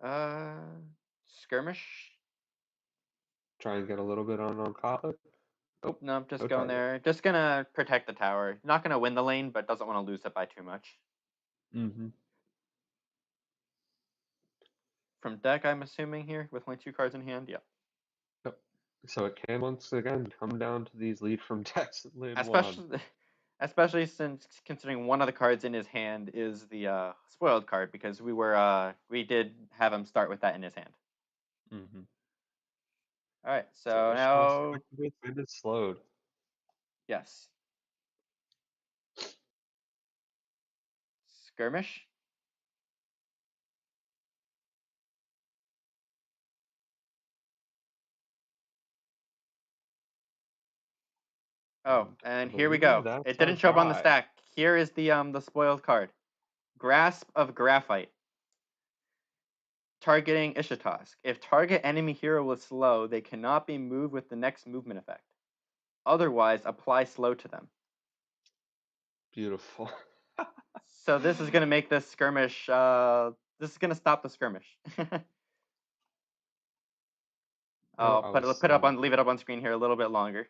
Uh, skirmish. Try and get a little bit on conflict. Oh, No, I'm just no going target. there. Just gonna protect the tower. Not gonna win the lane, but doesn't want to lose it by too much. Mm-hmm. From deck, I'm assuming here with only 2 cards in hand. Yeah. Yep. So it can once again come down to these lead from decks in lane one. Especially, especially since considering one of the cards in his hand is the spoiled card because we did have him start with that in his hand. Mm-hmm. All right, So so Ishtos now effectively defended slowed. yes, skirmish. Oh, And I and here we believe go. that's It our didn't show up on the try. stack. Here is the spoiled card. Grasp of Graphite. Targeting Ishitosk. If target enemy hero was slow, they cannot be moved with the next movement effect. Otherwise, apply slow to them. Beautiful. So this is gonna make this skirmish. This is gonna stop the skirmish. Oh, I'll I put was it put it up stunned. on leave it up on screen here a little bit longer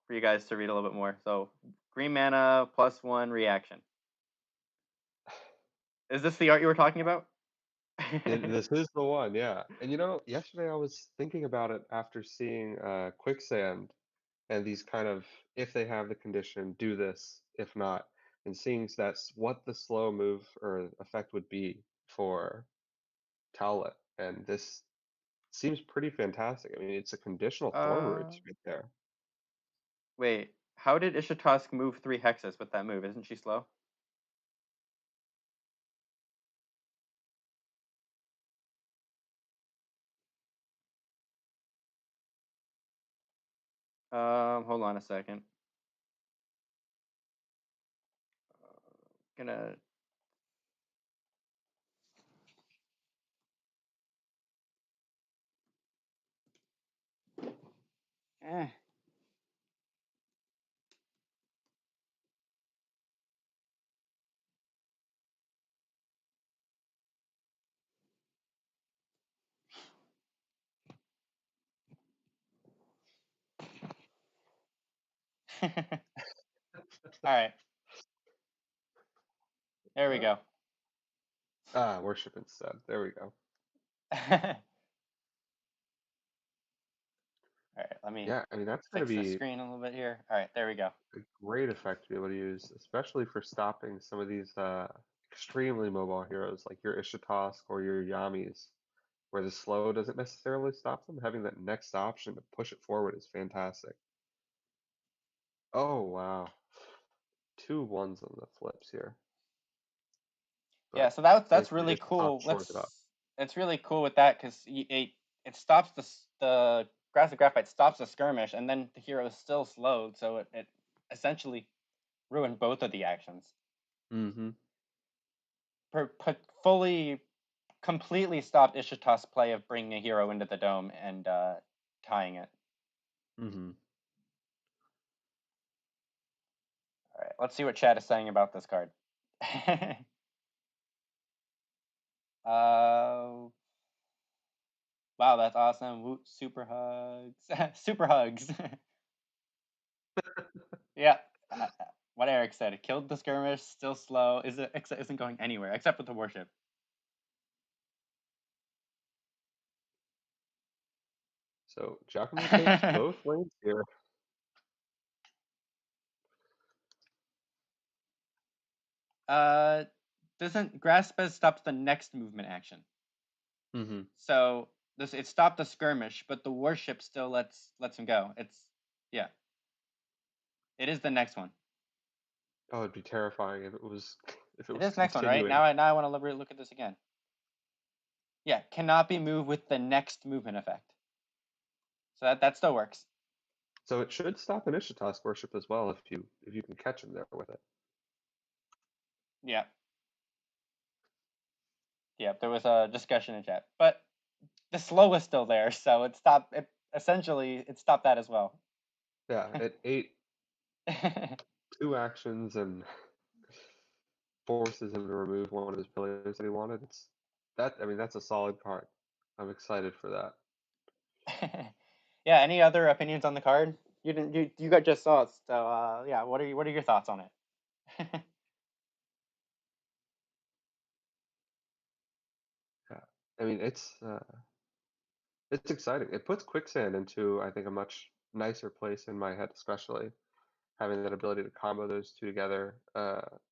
for you guys to read a little bit more. So green mana +1 reaction. Is this the art you were talking about? This is the one, yeah. And yesterday I was thinking about it after seeing Quicksand and these kind of, if they have the condition, do this, if not, and seeing that's what the slow move or effect would be for Towlet. And this seems pretty fantastic. I mean, it's a conditional Thorn uh, Roots right there. wait. How did Ishitosk move 3 hexes with that move? Isn't she slow? Hold on a second. Gonna. Eh. All right. There we go. Worship instead. There we go. All right. Let me Yeah, I mean, that's going to fix the be screen a little bit here. All right. There we go. a great effect to be able to use, especially for stopping some of these extremely mobile heroes like your Ishitosk or your Yamis, where the slow doesn't necessarily stop them. Having that next option to push it forward is fantastic. Oh, wow. Two ones on the flips here, Yeah, but so that's thankfully really Ishitosk cool. shorted it up. It's really cool with that because it stops the graphic graphite stops the skirmish, and then the hero is still slowed, so it essentially ruined both of the actions. Mm-hmm. Fully completely stopped Ishita's play of bringing a hero into the dome and tying it. Mm-hmm. All right, let's see what chat is saying about this card. uh, wow, that's awesome. Woo, super hugs, super hugs. Yeah, what Eric said. It killed the skirmish. Still slow. Isn't going anywhere except with the warship. So Giacomo takes both lanes here. uh, doesn't grasp as stops the next movement action. Mm-hmm. So this it stopped the skirmish, but the warship still lets him go. Yeah, it is the next one. Oh, it'd be terrifying if it was if it It was is next one, right? continuing. Now I want to look at this again. Yeah, cannot be moved with the next movement effect. So that still works. So it should stop Initiatas worship as well if you can catch him there with it. Yeah, yeah. There was a discussion in chat, but the slow is still there, so it stopped. Essentially it stopped that as well. Yeah, it ate two actions and forces him to remove one of his pillars that he wanted. I mean, that's a solid card. I'm excited for that. Yeah. Any other opinions on the card? You didn't. You got just saw it. So yeah. What are your thoughts on it? Yeah. I mean, it's exciting. It puts quicksand into, I think, a much nicer place in my head, especially having that ability to combo those two together,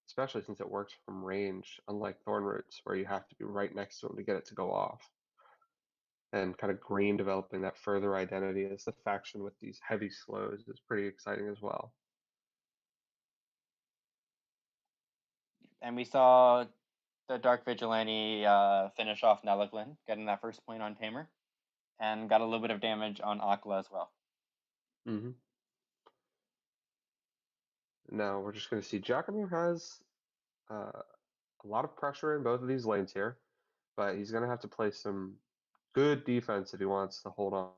especially since it works from range, unlike Thorn Roots, where you have to be right next to them to get it to go off. And kind of Green developing that further identity as the faction with these heavy slows is pretty exciting as well. And we saw the Dark Vigilante finish off Nelaglin, getting that first point on Tamer, and got a little bit of damage on Akla as well. Hmm. Now we're just going to see Giacomo has a lot of pressure in both of these lanes here, but he's going to have to play some good defense if he wants to hold on.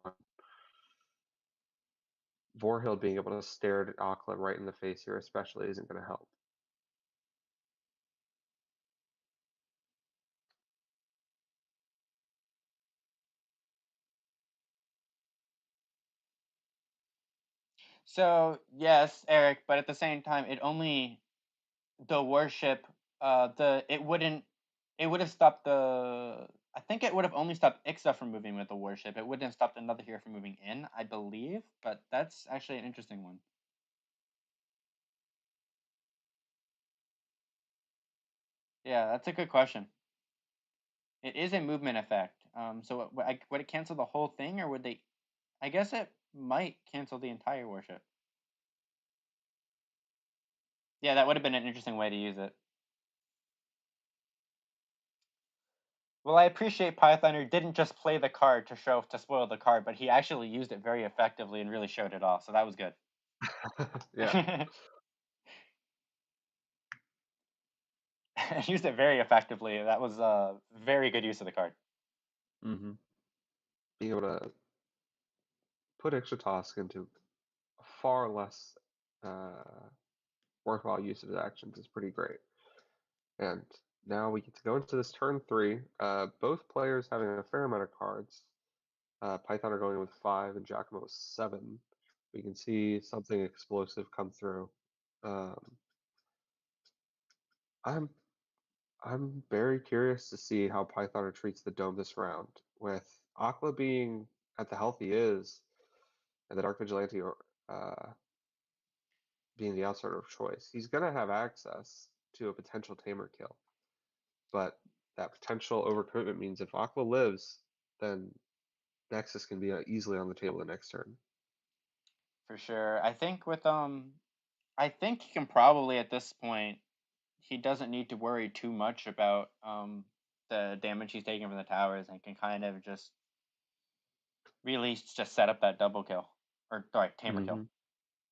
Vorhild being able to stare at Akla right in the face here, especially, isn't going to help. So yes, Eric, but at the same time, it only the warship. The it would have stopped the. I think it would have only stopped Ixa from moving with the warship. It wouldn't have stopped another hero from moving in, I believe. But that's actually an interesting one. Yeah, that's a good question. It is a movement effect. So would it cancel the whole thing, or would they? I guess it might cancel the entire warship. Yeah, that would have been an interesting way to use it. Well, I appreciate Pythoner didn't just play the card to spoil the card, but he actually used it very effectively and really showed it off. So that was good. Yeah. Used it very effectively. That was a very good use of the card. Hmm. Being able to put extra task into far less uh, worthwhile use of his actions is pretty great. And now we get to go into this turn three. Both players having a fair amount of cards. Python are going with 5 and Giacomo with 7. We can see something explosive come through. Um, I'm I'm very curious to see how Python treats the dome this round. With Aqua being at the health he is, and the Dark Vigilante uh, being the outsider of choice, he's gonna have access to a potential Tamer kill. But that potential overcommitment means if Aqua lives, then Nexus can be easily on the table the next turn. For sure. I think he can probably at this point he doesn't need to worry too much about the damage he's taking from the towers and can kind of just really just set up that double kill. Or sorry, Tamer kill. Hmm.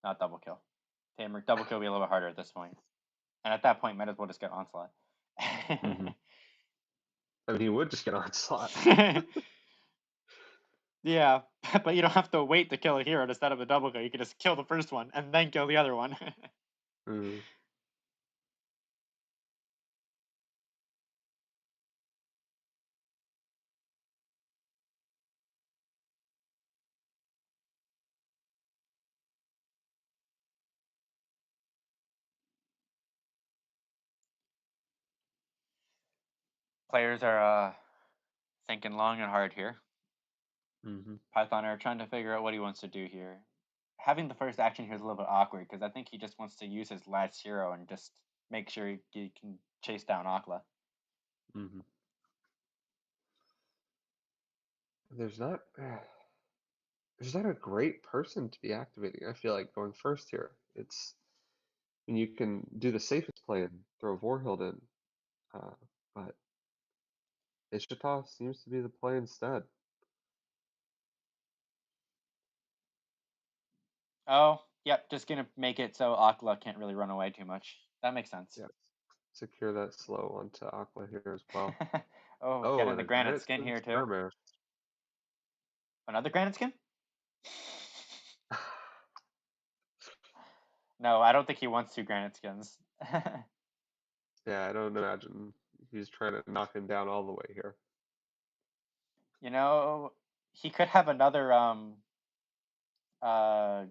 Not double kill. Tamer double kill will be a little bit harder at this point. And at that point might as well just get onslaught. Hmm. I mean, he would just get onslaught. Yeah, but you don't have to wait to kill a hero to set up a double kill. You can just kill the first one and then kill the other one. Mm. Players are thinking long and hard here. Hmm. Python are trying to figure out what he wants to do here. Having the first action here is a little bit awkward because I think he just wants to use his last hero and just make sure he can chase down Akla. Hmm. There's not there's not a great person to be activating. I feel like going first here. I mean, you can do the safest play and throw Vorhild in, uh, but Ishita seems to be the play instead. Oh, yep, just gonna make it so Akla can't really run away too much. That makes sense. Yes, secure that slow onto Aqua here as well. Oh, Oh, getting and the a granite Granite skin Skin here too. Skirmish. Another granite skin? No, I don't think he wants two granite skins. Yeah, I don't imagine. He's trying to knock him down all the way here. You know, he could have another uh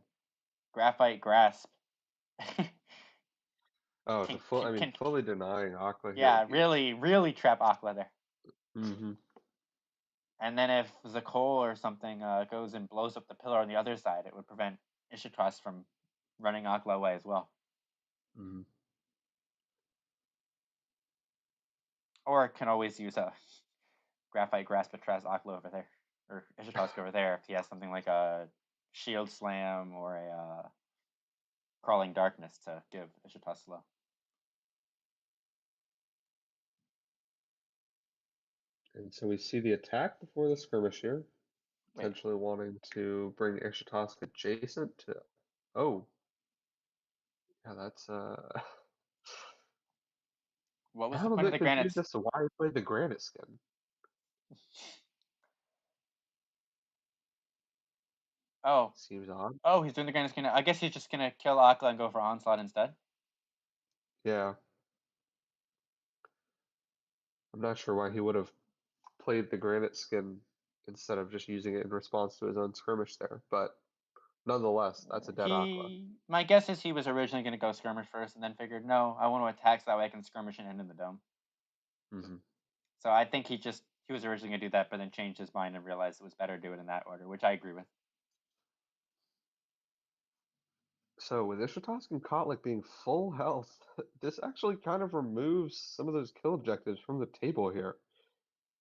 graphite grasp. Oh, can, I mean, can fully denying Aqua here yeah, would be. really trap Aqua there. Hmm. And then if Zakol or something goes and blows up the pillar on the other side, it would prevent Ishitas from running Aqua away as well. Hmm. Or it can always use a graphite grasp but tries Aqua over there, or Ishitosk over there if he has something like a shield slam or a crawling darkness to give Ishitosk slow. And so we see the attack before the skirmish here, Wait, potentially wanting to bring Ishitosk adjacent to. Oh, yeah, that's what was the I'm a point of bit the confused granites? as to why he played the Granite skin. Oh, Seems odd. oh, he's doing the granites. I guess he's just gonna kill Aqua and go for onslaught instead. Yeah, I'm not sure why he would have played the Granite skin instead of just using it in response to his own skirmish there, but nonetheless, that's a dead Aqua. My guess is he was originally gonna go skirmish first and then figured, no, I want to attack so that way I can skirmish and end in the dome. Hmm. So I think he was originally gonna do that, but then changed his mind and realized it was better to do it in that order, which I agree with. So with Ishitosk and Kotlik being full health, this actually kind of removes some of those kill objectives from the table here.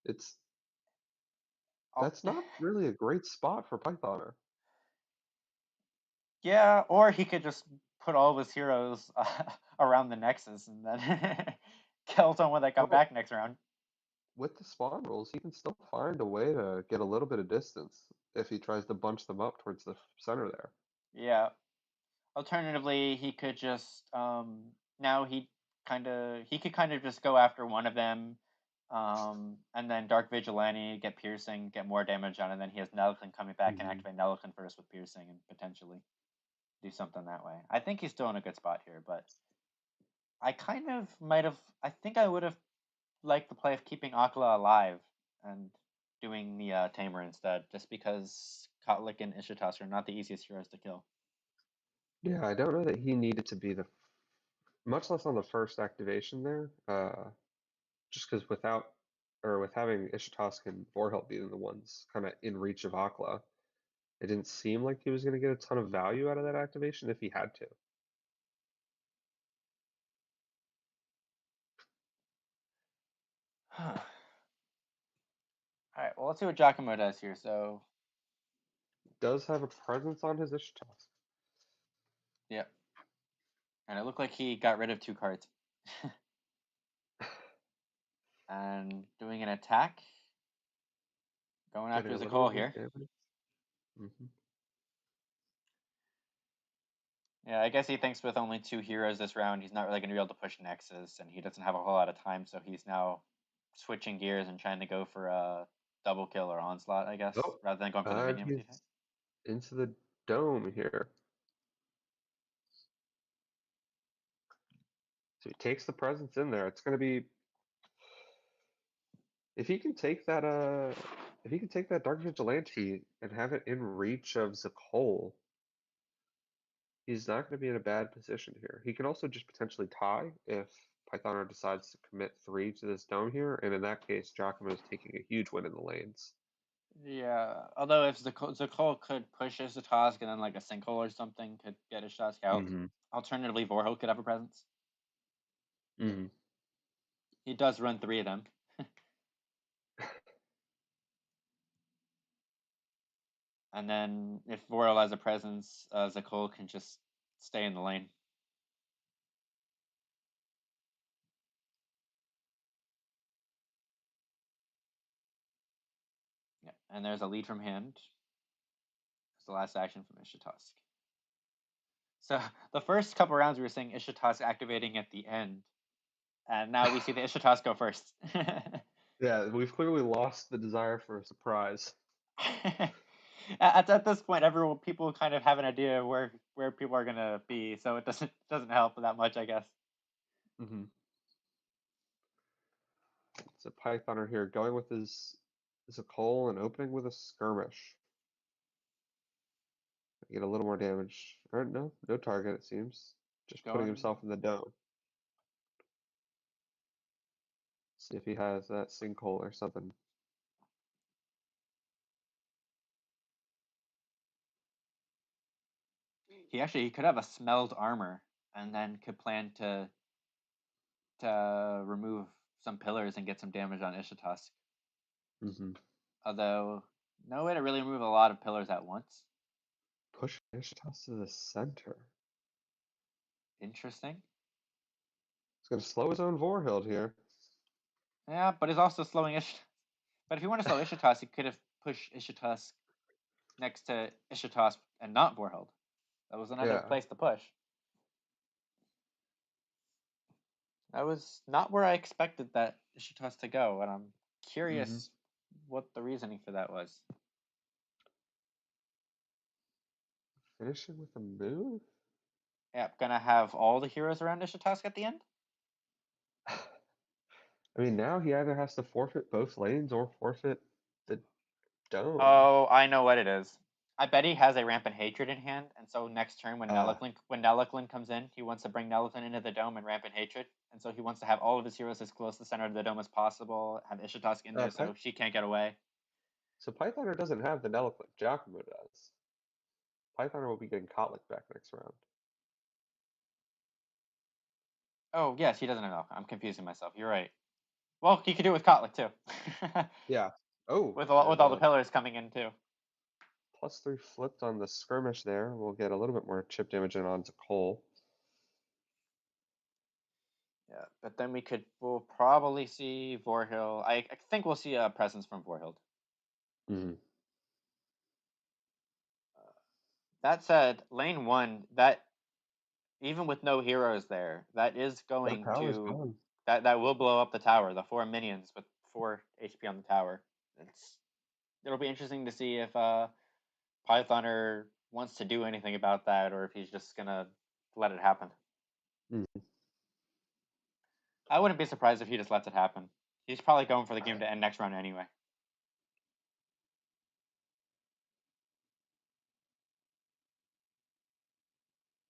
It's Oh, That's not really a great spot for Pythoner. yeah, or he could just put all of his heroes around the Nexus and then kill them when they come Well, back next round. with the spawn rolls, he can still find a way to get a little bit of distance if he tries to bunch them up towards the center there. Yeah. Alternatively, he could just now he could kind of just go after one of them, and then Dark Vigilante, get piercing, get more damage on, and then he has Nellican coming back and Hmm. activate Nellican first with piercing and potentially do something that way. I think he's still in a good spot here, but I kind of might have. I think I would have liked the play of keeping Akala alive and doing the Tamer instead, just because Kotlik and Ishitas are not the easiest heroes to kill. Yeah, I don't know that he needed to be much less on the first activation there. Just because with having Ishitosk and Vorhelt being the ones kind of in reach of Akla, it didn't seem like he was going to get a ton of value out of that activation if he had to. All right, well, let's see what Giacomo does here. So, Does have a presence on his Ishitosk. yeah, and it looked like he got rid of 2 cards and doing an attack, going Getting after a his little call bit more here. damage. Hmm. Yeah, I guess he thinks with only 2 heroes this round, he's not really going to be able to push Nexus, and he doesn't have a whole lot of time, so he's now switching gears and trying to go for a double kill or onslaught, I guess, Oh, rather than going for the minion he's attack. into the dome here. So he takes the presence in there. It's going to be if he can take that if he can take that Dark Vigilante and have it in reach of Zakol, he's not going to be in a bad position here. He can also just potentially tie if Pythoner decides to commit 3 to this dome here, and in that case, Giacomo is taking a huge win in the lanes. Yeah, although if Zakol could push his task and then like a sinkhole or something could get his task out. Mm-hmm. Alternatively, Vorho could have a presence. Mm-hmm. He does run 3 of them. And then if Vorho has a presence, Zakol can just stay in the lane. Yeah, and there's a lead from hand. It's the last action from Ishitusk. So the first couple rounds we were seeing Ishitusk activating at the end, and now we see the Ishitusk go first. Yeah, we've clearly lost the desire for a surprise. At this point, people kind of have an idea where people are gonna be, so it doesn't help that much, I guess. Mm-hmm. It's a Pythoner here, going with his Cole and opening with a skirmish. Get a little more damage. Or no target it seems. Just putting Going. himself in the dome. See if he has that sinkhole or something. He could have a smelled armor, and then could plan to remove some pillars and get some damage on Ishitusk. Mm-hmm. Although no way to really remove a lot of pillars at once. Push Nishitas to the center. Interesting. He's gonna slow his own Vorhild here. Yeah, but he's also slowing Ish. But if you want to slow Ishitusk, you could have pushed Ishitusk next to Ishitusk and not Vorhild. That was another Yeah. place to push. That was not where I expected that Ishitusk to go, and I'm Mm-hmm. curious what the reasoning for that was. Finishing with a move? Yeah, gonna have all the heroes around Ishitusk at the end? I mean, now he either has to forfeit both lanes or forfeit the dome. Oh, I know what it is. I bet he has a rampant hatred in hand, and so next turn Ah, when Nelaglin comes in, he wants to bring Nelaglin into the dome and rampant hatred, and so he wants to have all of his heroes as close to the center of the dome as possible, have Ishitusk in there Py so she can't get away. so Pythoner doesn't have the Nelliclip. Giacomo does. Pythoner will be getting Kotlik back next round. Oh yes, he doesn't know. I'm confusing myself. You're right. Well, he could do it with Kotlik too, Yeah. Oh, with and all the pillars coming in too. +3 flipped on the skirmish there. We'll get a little bit more chip damage in onto Cole. Yeah, but then we'll probably see Vorhild. I think we'll see a presence from Vorhild. Mm-hmm. That said, lane one, that even with no heroes there, that is That going tower's to gone. that will blow up the tower. The 4 minions with 4 HP on the tower. It'll be interesting to see if Pythoner wants to do anything about that, or if he's just gonna let it happen. Mm-hmm. I wouldn't be surprised if he just lets it happen. He's probably going for the game to end next round anyway.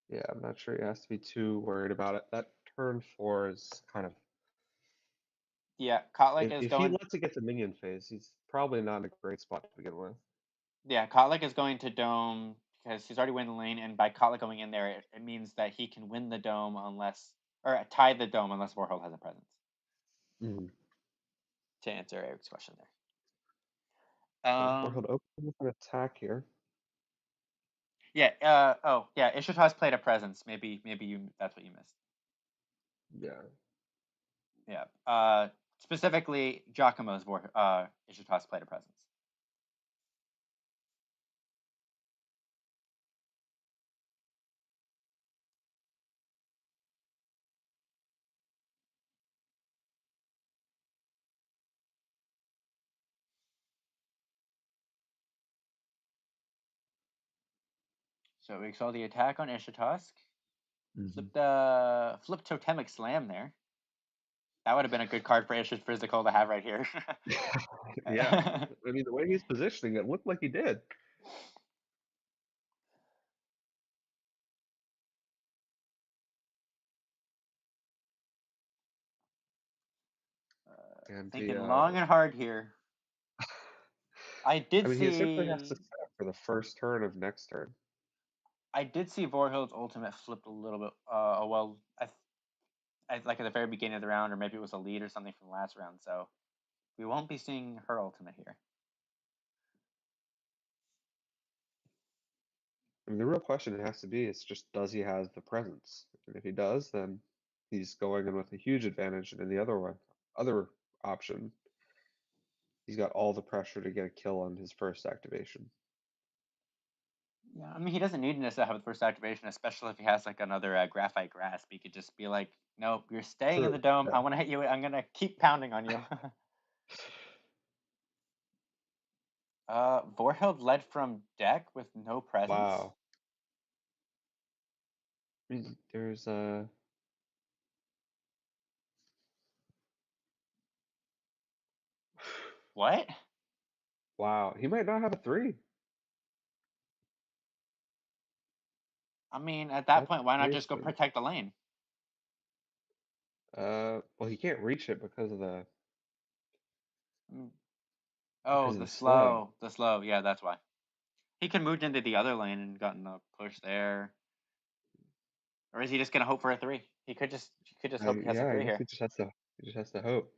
Yeah, I'm not sure he has to be too worried about it. That turn 4 is kind of Yeah, Kotlik is if he going. lets it get to minion phase, he's probably not in a great spot to begin with. Yeah, Kotlik is going to dome because he's already winning the lane, and by Kotlik going in there, it means that he can win the dome unless or tie the dome unless Warhold has a presence. Mm-hmm. To answer Eric's question there. So Warhild open with an attack here. Yeah. Yeah. Ishita's played a presence. Maybe you that's what you missed. Yeah. Yeah. Specifically, Giacomo's Ishita's played a presence. So we saw the attack on Ishitask. Mm-hmm. Flip Totemic Slam there. That would have been a good card for Ishi's Physical to have right here. Yeah. I mean, the way he's positioning it looked like he did. And Thinking long and hard here. I I did mean, he essentially has to see set up for the first turn of next turn. Vorhild's ultimate flipped a little bit. Well, like at the very beginning of the round, or maybe it was a lead or something from the last round. So we won't be seeing her ultimate here. I mean, the real question has to be is just does he have the presence? And if he does, then he's going in with a huge advantage. And in the other option, he's got all the pressure to get a kill on his first activation. Yeah, I mean, he doesn't need to necessarily have the first activation, especially if he has like another Graphite Grasp. He could just be like, "Nope, you're staying in True. the dome. Yeah. I want to hit you. I'm gonna keep pounding on you." Vorhild led from deck with no presence. Wow. I mean, there's What? Wow, he might not have a three. I mean, at that That's point, why not just go crazy. protect the lane? Well, he can't reach it because of the Mm. Oh, slow. the slow. Yeah, that's why. He could moved into the other lane and gotten a push there, or is he just gonna hope for a three? He could just hope he has a Yeah, I three guess here. he just has to hope.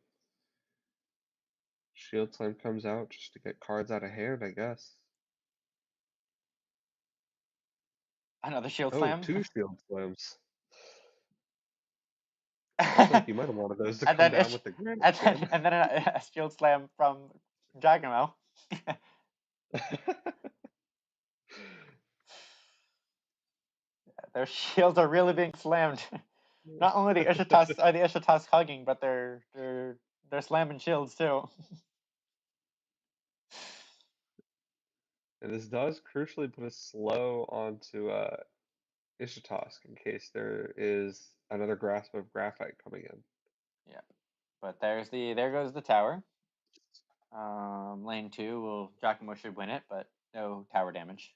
Shield Slam comes out just to get cards out of hand, I guess. Another shield Oh, slam. two Shield Slams. Feels like you might have wanted those to and come then down it's with the Granite Skin. and then a shield slam from Giacomo. Their shields are really being slammed. Not only the Ishitas hugging, but they're slamming shields too. And this does crucially put a slow onto Ishitosk in case there is another grasp of graphite coming in. Yeah, but there goes the tower. Lane two will Giacomo should win it, but no tower damage.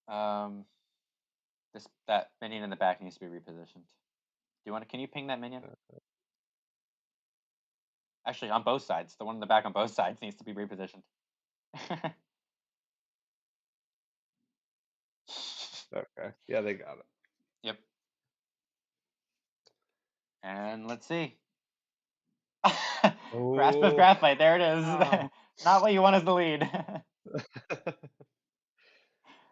Um, that minion in the back needs to be repositioned. Can you ping that minion? Actually, on both sides. The one in the back on both sides needs to be repositioned. Okay, yeah, they got it. Yep. And let's see. Grasp of Oh, graphite. There it is. ah. Not what you want as the lead.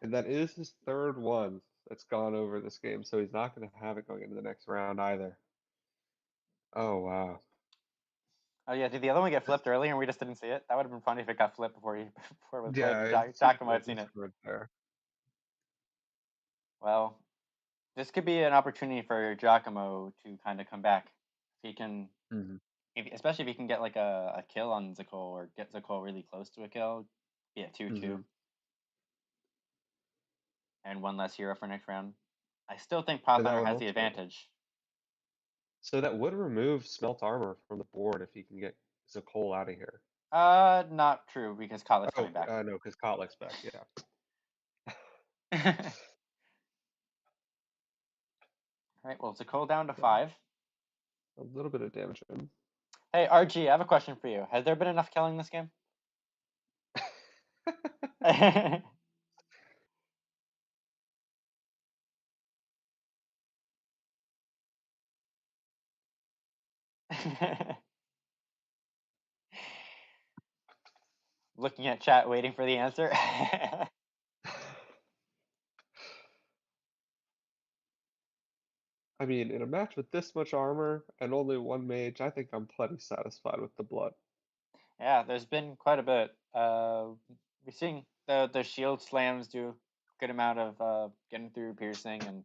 And that is his third one that's gone over this game, so he's not going to have it going into the next round either. Oh, wow. Oh yeah, did the other one get flipped earlier and we just didn't see it? That would have been funny if it got flipped before it was played Yeah, and it seems Giacomo like had seen this it. right there. Well, this could be an opportunity for Giacomo to kind of come back. If he can, Hmm. especially if he can get like a kill on Zakol or get Zakol really close to a kill, be it 2-2, Hmm. and one less hero for next round. I still think And that Pythonor would has the also, advantage. so that would remove Smelt Armor from the board if he can get Zakol out of here. Not true because Kotlik's Oh, coming back. no, because Kotlik's back, yeah. Right, well, Zakol down to Yeah, 5. a little bit of damage in. Hey, RG, I have a question for you. Has there been enough killing this game? Looking at chat, waiting for the answer. I mean, in a match with this much armor and only one mage, I think I'm plenty satisfied with the blood. Yeah, there's been quite a bit. We're seeing the shield slams do a good amount of getting through piercing and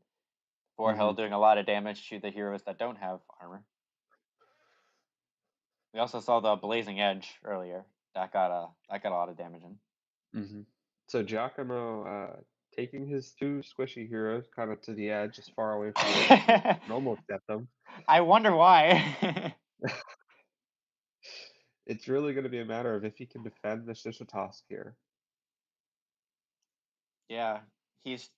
Hmm. Warhell doing a lot of damage to the heroes that don't have armor. We also saw the blazing edge earlier. That got a lot of damage in. Hmm. So Giacomo taking his two squishy heroes kind of to the edge, as far away from the edge as he can almost get them. I wonder why. It's really going to be a matter of if he can defend the Shisha here. Yeah, he's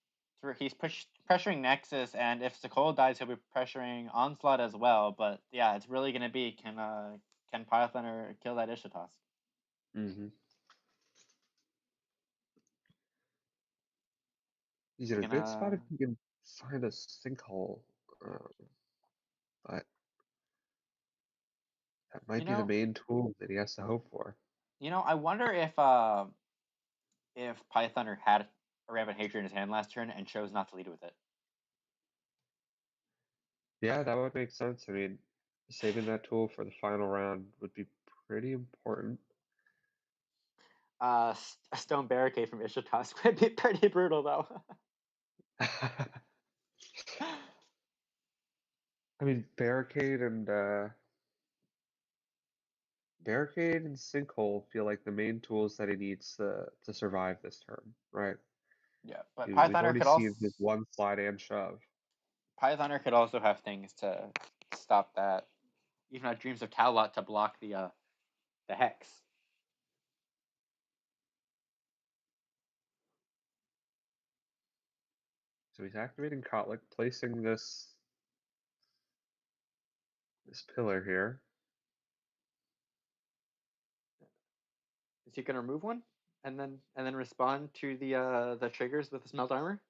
pressuring Nexus, and if Sokola dies, he'll be pressuring Onslaught as well. But yeah, it's really gonna be can Pythoner kill that Ishitas? Hmm. He's Is he in a good spot gonna if he can find a sinkhole, um, but that you might be the know main tool that he has to hope for. I wonder if Pythoner had a Rampant Hatred in his hand last turn and chose not to lead with it. Yeah, that would make sense. I mean, saving that tool for the final round would be pretty important. A stone barricade from Ishitas would be pretty brutal though. I mean, barricade and sinkhole feel like the main tools that he needs to survive this turn, right? Yeah, but We've already seen his one slide and shove. Pythoner could also have things stop that. Even our Dreams of Talot to block the hex. So he's activating Kotlik, placing this pillar here. Is he gonna remove one and then respond to the triggers with the smelt armor?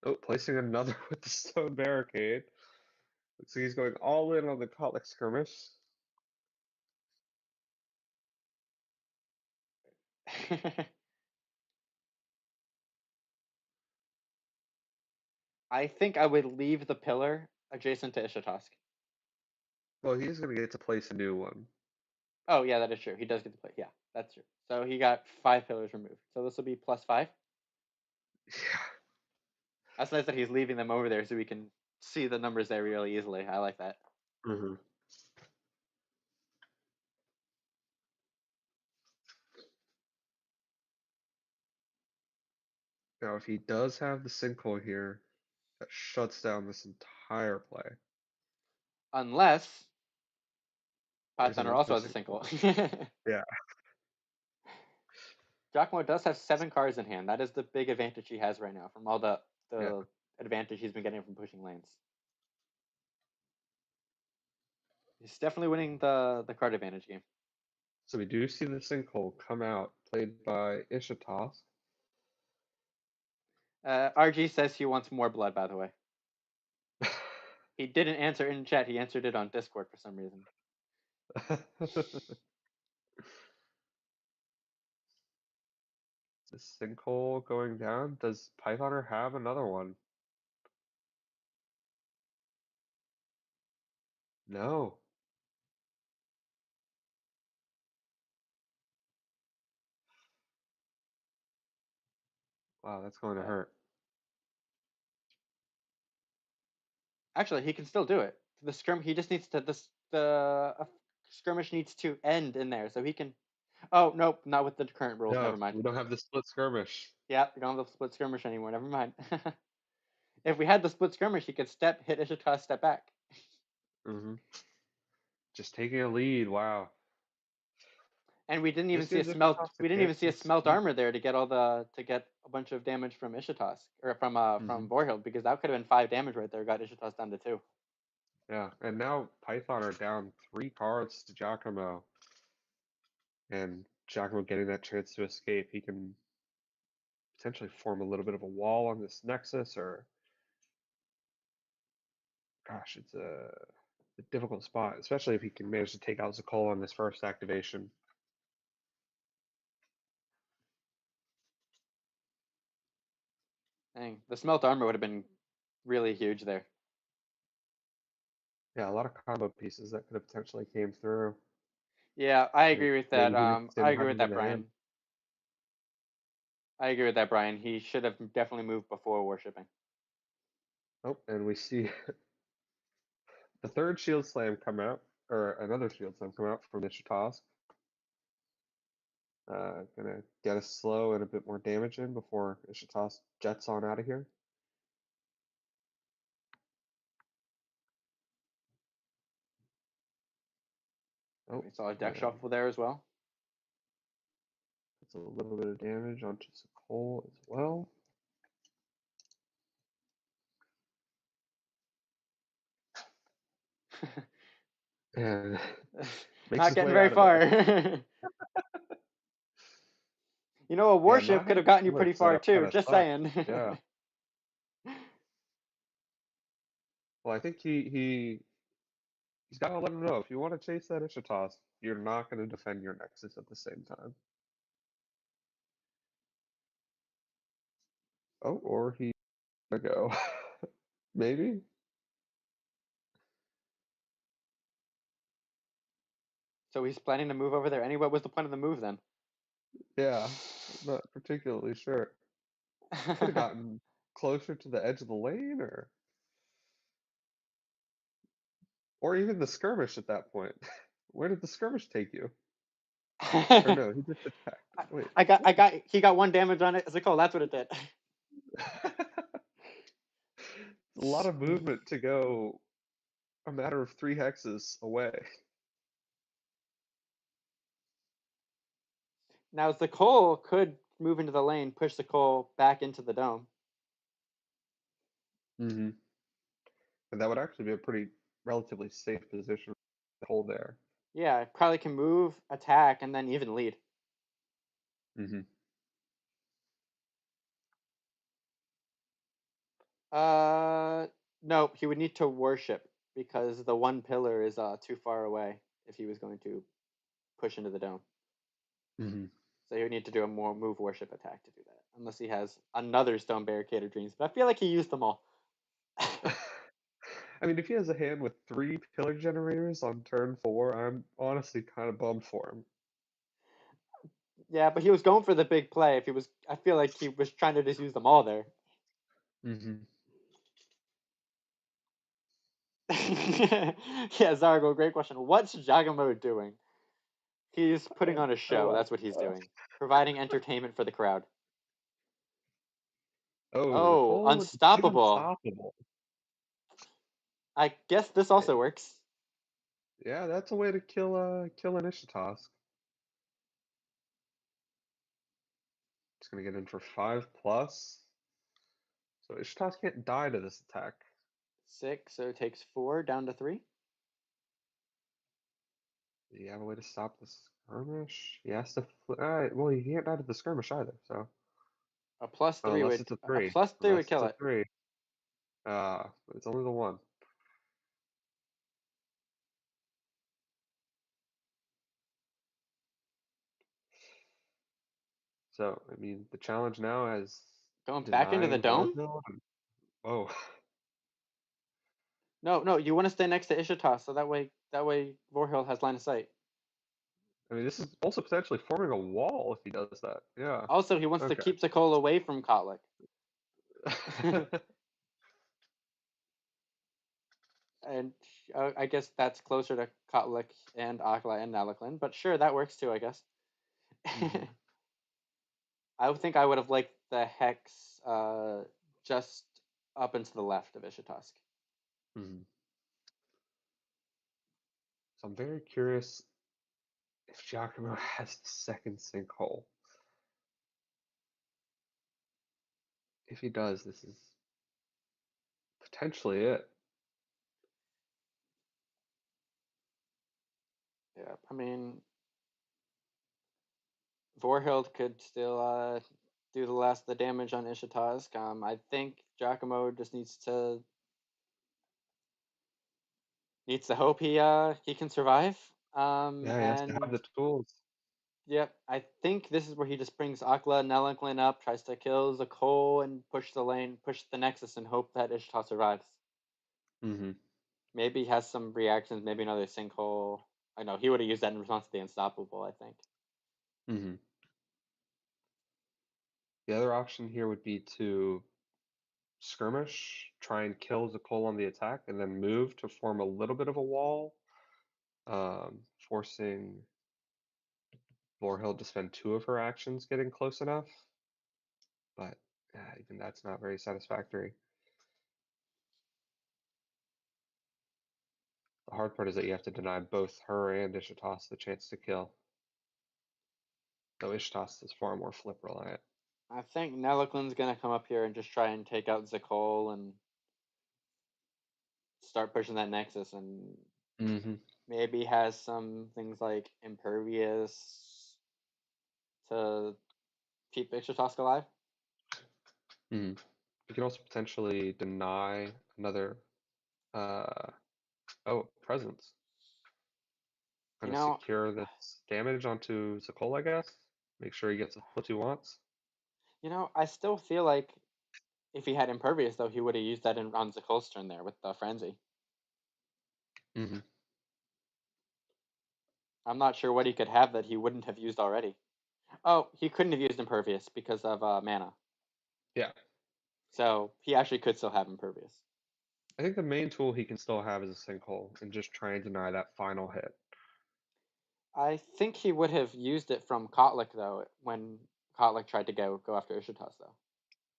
Oh, placing another with the stone barricade. Looks like he's going all in on the Kotlik skirmish. I think I would leave the pillar adjacent to Ishatosk. Well, he's going to get to place a new one. Oh yeah, that is true. He does get to play. Yeah, that's true. So he got 5 pillars removed. So this will be +5. Yeah. That's nice that he's leaving them over there so we can see the numbers there really easily. I like that. Mm-hmm. Now, if he does have the sinkhole here, that shuts down this entire play. Unless There's Pythoner another also has a sinkhole. sinkhole. Yeah. Giacomo does have 7 cards in hand. That is the big advantage he has right now from all the Yeah. advantage he's been getting from pushing lanes. He's definitely winning the card advantage game. So we do see the sinkhole come out, played by Ishatosk. RG says he wants more blood, by the way. He didn't answer in chat. He answered it on Discord for some reason. The sinkhole going down. Does Pythoner have another one? No. Wow, that's going to hurt. Actually, he can still do it. He just needs to the skirmish needs to end in there, so he can. Oh nope, not with the current rules. No, Never mind. we don't have the split skirmish. Yeah, we don't have the split skirmish anymore. Never mind. If we had the split skirmish, he could hit Ishikawa, step back. Mm-hmm. Just taking a lead. Wow. And we didn't even This see a gives smelt. Ishitosk a We didn't even chance see a to smelt sneak. armor there to get a bunch of damage from Ishitosk or from Mm-hmm. Vorhild, because that could have been 5 damage right there. Got Ishitosk down to 2. Yeah, and now Python are down 3 cards to Giacomo. And Giacomo getting that chance to escape. He can potentially form a little bit of a wall on this Nexus, or gosh, it's a difficult spot, especially if he can manage to take out Zakol on this first activation. Dang, the smelt armor would have been really huge there. Yeah, a lot of combo pieces that could have potentially came through. Yeah, I Like agree with that. maybe even I him agree with having that, an Brian. AM. I agree with that, Brian. He should have definitely moved before worshipping. Oh, and we see the third Shield Slam come out, or another Shield Slam come out from Ishitosk. Gonna get us slow and a bit more damage in before Ishitosk jets on out of here. Oh, We saw a deck gonna shuffle there as well. It's a little bit of damage onto Zakol as well. And makes Not his getting way very out of there. far. You know, a Yeah, warship not could having have gotten you pretty Kotlik set far up too. kind of Just sucks. saying. Yeah. Well, I think he's got to let him know, if you want to chase that Ishitosk, you're not going to defend your Nexus at the same time. Oh, or he's gonna go. Maybe? So he's planning to move over there anyway. What was the point of the move then? Yeah, not particularly sure. Could have gotten closer to the edge of the lane, or even the skirmish at that point. Where did the skirmish take you? Or no, he just attacked. Wait, what? He got 1 damage on it. It's like, oh, that's what it did. A lot of movement to go a matter of 3 hexes away. Now the coal could move into the lane, push the coal back into the dome. Mm-hmm. And that would actually be a pretty relatively safe position to hold there. Yeah, it probably can move, attack, and then even lead. Mm-hmm. No, he would need to worship because the one pillar is too far away if he was going to push into the dome. Mm-hmm. So he would need to do a more move worship attack to do that, unless he has another stone barricade of dreams. But I feel like he used them all. I mean, if he has a hand with 3 pillar generators on turn 4, I'm honestly kind of bummed for him. Yeah, but he was going for the big play. If he was, I feel like he was trying to just use them all there. Mm-hmm. Yeah, Zargo, great question. What's Giacomo doing? He's putting on a show. Oh, That's what he's doing. Providing entertainment for the crowd. oh, the Oh, coal with the unstoppable. unstoppable. I guess this Eh, also works. Yeah, that's a way to kill an Ishitask. It's gonna get in for 5+. So Ishitask can't die to this attack. 6, so it takes 4 down to 3. Do you have a way to stop the skirmish? He has to. Well, he can't die to the skirmish either. So A plus 3 unless would it's a a three, plus 3 would unless it's kill a it. three. It's only the one. So I mean, the challenge now is Going back into the denying dome? Vorpal. Oh, No, no, you want to stay next to Ishita, so that way Vorhild has line of sight. I mean, this is also potentially forming a wall if he does that. Yeah. Also, he wants to Okay. keep the coal away from Kotlik. And I guess that's closer to Kotlik and Akla and Nalaklin, but sure, that works too, I guess. hmm I would think I would have liked the hex just up and to the left of Ishitask. hmm So I'm very curious if Giacomo has the second sinkhole. If he does, this is potentially it. Yeah, I mean, Vorhild could still do the last of the damage on Ishitask. I think Giacomo just needs to hope he can survive. Yeah, he has to And have the tools. yep, I think this is where he just brings Akla and Nelaklin up, tries to kill Zakol and push the lane, push the Nexus, and hope that Ishtar survives. hmm Maybe he has some reactions, maybe another sinkhole. I know he would have used that in response to the Unstoppable, I think. hmm The other option here would be to skirmish, try and kill Zakol on the attack, and then move to form a little bit of a wall, forcing Vorhild to spend 2 of her actions getting close enough. But even that's not very satisfactory. The hard part is that you have to deny both her and Ishitas the chance to kill. Though Ishitas is far more flip reliant. I think Nelaklin's gonna come up here and just try and take out Zakol and start pushing that Nexus, and Mm-hmm. maybe has some things like Impervious to keep Ishitask alive. Mm-hmm. You can also potentially deny another uh presence. You Kind of know, secure this damage onto Zakol, I guess. Make sure he gets the flips he wants. I still feel like if he had Impervious, though, he would have used that on Zakol's turn there with the Frenzy. Mm-hmm. I'm not sure what he could have that he wouldn't have used already. Oh, he couldn't have used Impervious because of mana. Yeah. So he actually could still have Impervious. I think the main tool he can still have is a sinkhole and just try and deny that final hit. I think he would have used it from Kotlik, though, when Kotlik tried to go after Ishitas, though.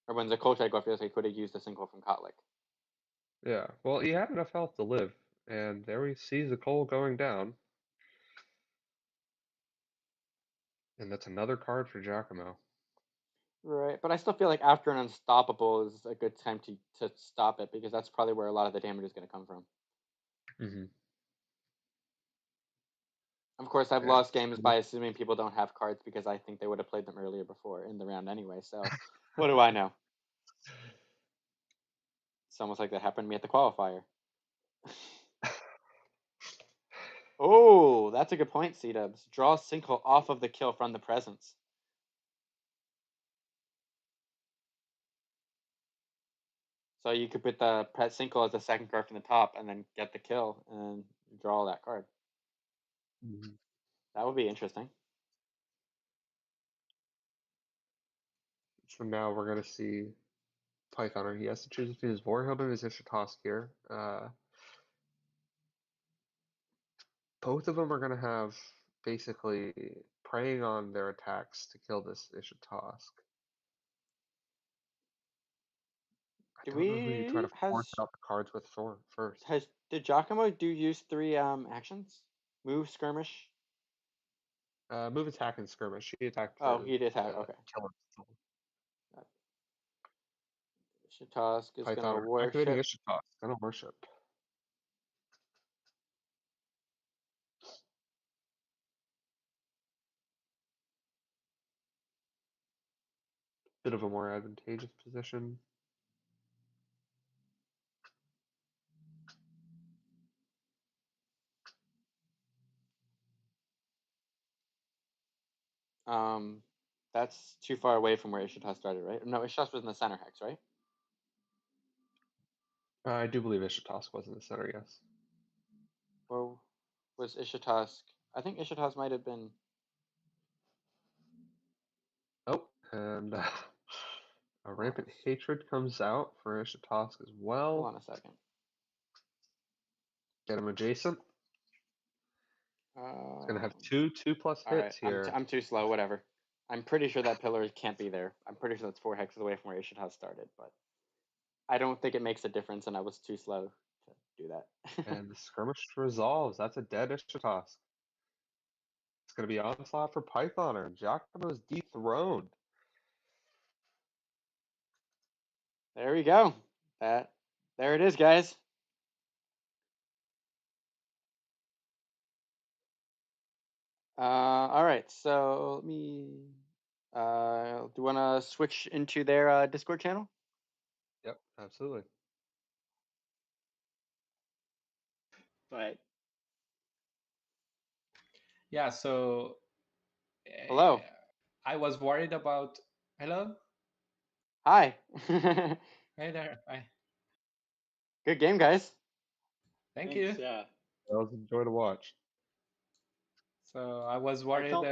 Or when Zakol tried to go after this, he could have used a single from Kotlik. Yeah. Well, he had enough health to live, And there we see the coal going down. And that's another card for Giacomo. Right, but I still feel like after an unstoppable is a good time to stop it, because that's probably where a lot of the damage is going to come from. Mm-hmm. Of course, I've Yeah, lost games by assuming people don't have cards because I think they would have played them earlier before in the round anyway. So what do I know? It's almost like that happened to me at the qualifier. Oh, that's a good point, C-dubs. Draw a sinkhole off of the kill from the presence. So you could put the pet sinkhole as the second card from the top and then get the kill and draw that card. Mm-hmm. That would be interesting. So now we're gonna see Pythoner. He has to choose between his Vorhild and his Ishitosk here. Both of them are gonna have basically preying on their attacks to kill this Ishitosk. I don't know who you try to force out the cards with first. Did Giacomo use 3 actions? Move, skirmish. Move, attack, and skirmish. He attacked Oh, for he did attack. Okay. kill him. Ishitosk is gonna Python activating worship. Ishitosk. Gonna worship. Bit of a more advantageous position. That's too far away from where Ishitosk started, right? No, Ishitosk was in the center hex, right? I do believe Ishitosk was in the center, yes. Or was Ishitosk? I think Ishitosk might have been. Oh, and a rampant hatred comes out for Ishitosk as well. Hold on a second. Get him adjacent. He's gonna have two 2+ hits here. I'm too slow. Whatever. I'm pretty sure that pillar can't be there. I'm pretty sure that's 4 hexes away from where Ishitosk started, but I don't think it makes a difference, and I was too slow to do that. And the skirmish resolves. That's a dead Ishitosk. It's gonna be onslaught for Pythoner. Giacomo's dethroned. There we go. There it is, guys. All right. So let me. Do you want to switch into their Discord channel? Yep, absolutely. But yeah, so Hello. I was worried about. Hello. Hi. Hey there. Hi. Good game, guys. Thank thanks, you. yeah. That was a joy to watch. So I was I worried felt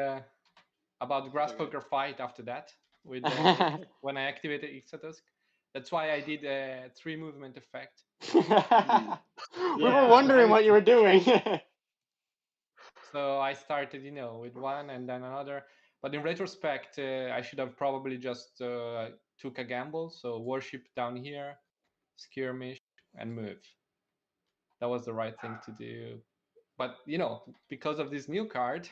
about the grass okay. poker fight after that with when I activated Ixatusk. That's why I did a 3 movement effect. We were wondering what you were doing. So I started, with one and then another. But in retrospect, I should have probably just took a gamble. So worship down here, skirmish, and move. That was the right thing to do. But because of this new card,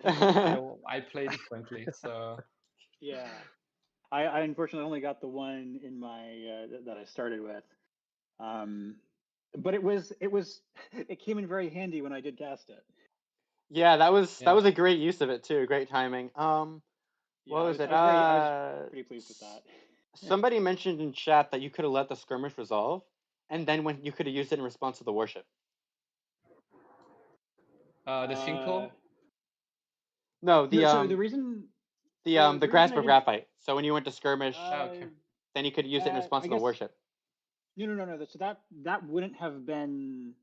I play differently. So Yeah. I unfortunately only got the one in my that I started with. But it came in very handy when I did cast it. Yeah, that was a great use of it too. Great timing. What was it? I was pretty pleased with that. Somebody mentioned in chat that you could have let the skirmish resolve, and then when you could have used it in response to the worship. the sinkhole. No, the so the reason the grasp of graphite. So when you went to skirmish, Okay. then you could use it in response to the worship. No. So that wouldn't have been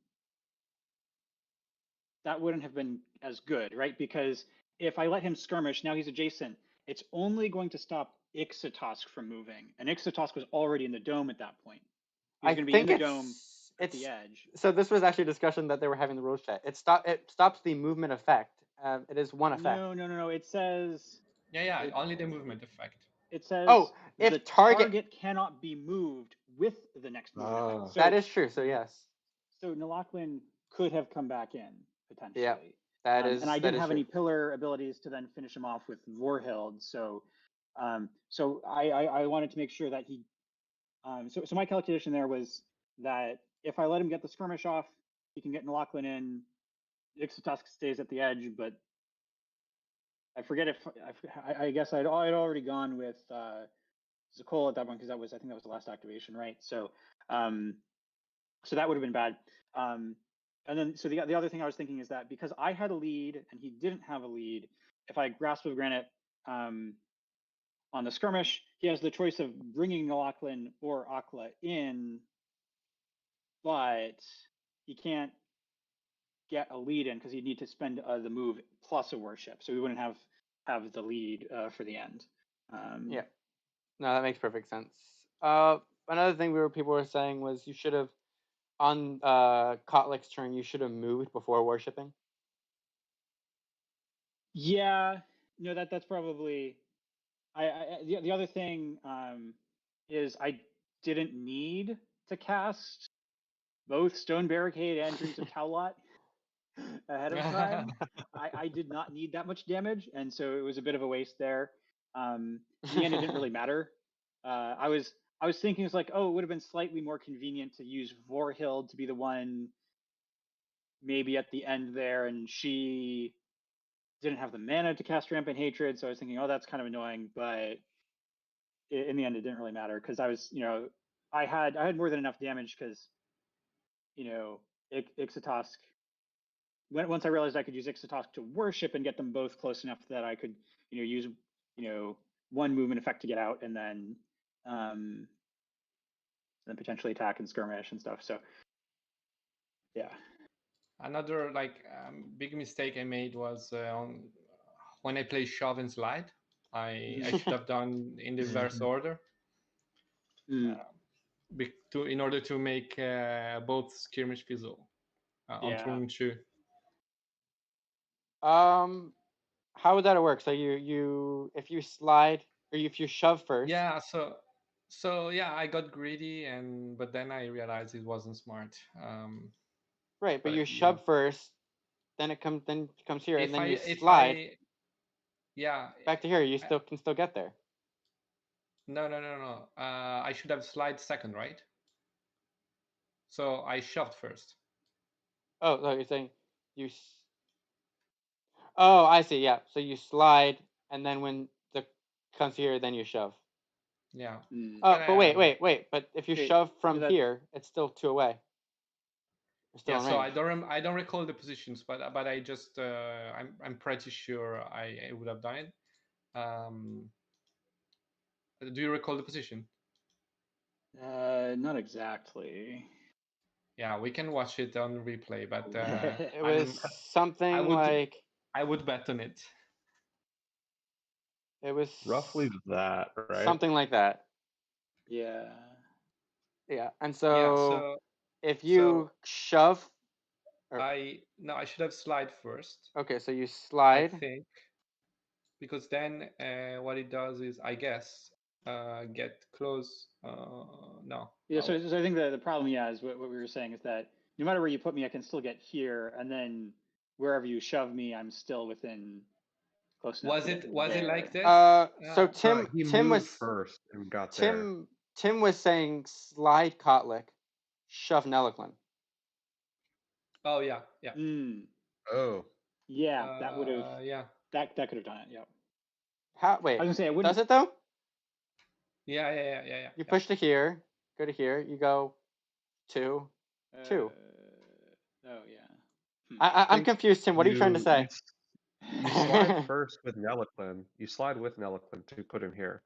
as good, right? Because if I let him skirmish, now he's adjacent. It's only going to stop Ixatosk from moving, and Ixatosk was already in the dome at that point. He was going to be in the dome at the edge. So this was actually a discussion that they were having in the rules chat. It stops the movement effect. It is one effect. No. It says. Yeah. Only the movement effect. It says. Oh, if the target cannot be moved with the next movement effect. So, that is true. So yes. So Nalakwan could have come back in potentially. That and I didn't have true. any pillar abilities to then finish him off with Vorhild, so I wanted to make sure that he. So my calculation there was that if I let him get the skirmish off, he can get Nalaklan in. Ixotusk stays at the edge, but I forget if I guess I'd already gone with Zakola at that point because I think that was the last activation, right? So so that would have been bad. And then so the other thing I was thinking is that because I had a lead and he didn't have a lead, if I grasp of granite on the skirmish, he has the choice of bringing Nalaklan or Akla in, but he can't get a lead in because he'd need to spend the move plus a worship, so we wouldn't have the lead for the end. Yeah, no, that makes perfect sense. Another thing people were saying was you should have on Kotlik's turn you should have moved before worshipping. Yeah, no, that's probably. The other thing is I didn't need to cast both Stone Barricade and Dreams of Towlot ahead of time. I did not need that much damage, and so it was a bit of a waste there. In the end, it didn't really matter. I was thinking it's like, oh, it would have been slightly more convenient to use Vorhild to be the one maybe at the end there, and she didn't have the mana to cast Rampant Hatred, so I was thinking, oh, that's kind of annoying, but in the end, it didn't really matter because I was, I had more than enough damage because, Ixotusk. Once I realized I could use Ixotusk to worship and get them both close enough that I could, use, one movement effect to get out and then potentially attack and skirmish and stuff. So, yeah. Another big mistake I made was when I play shove and slide. I should have done in the inverse order. In order to make both skirmish fizzle on turn 2. How would that work? So you if you slide or if you shove first. Yeah, so yeah, I got greedy but then I realized it wasn't smart. Right, but you shove first, then it comes here, and then you slide. Yeah. Back to here, you can still get there. No. I should have slide second, right? So I shoved first. Oh, so you're saying you. Oh, I see. Yeah, so you slide, and then when the comes here, then you shove. Yeah. Oh, but wait. But if you shove from here, it's still 2 away. Yeah, so I don't recall the positions, but I just I'm pretty sure I would have done it. Do you recall the position? Not exactly. Yeah, we can watch it on replay, but it was something like I would bet on it. It was roughly that, right? Something like that. Yeah. Yeah, and so if you shove, I should have slide first. Okay, so you slide. I think because then what it does is, I guess, get close. No. Yeah, so I think the problem, is what we were saying is that no matter where you put me, I can still get here, and then wherever you shove me, I'm still within close enough. Was it like this? So Tim was first and got there. Tim was saying slide Kotlik, shove Nalaklan. Oh yeah. Oh. Yeah, that would have. Yeah. That could have done it. Yeah. Wait. I was gonna say, does it though? Yeah. You push to here, go to here. You go 2, 2. Oh yeah. I'm confused, Tim. What are you trying to say? You slide first with Nalaklan. You slide with Nalaklan to put him here,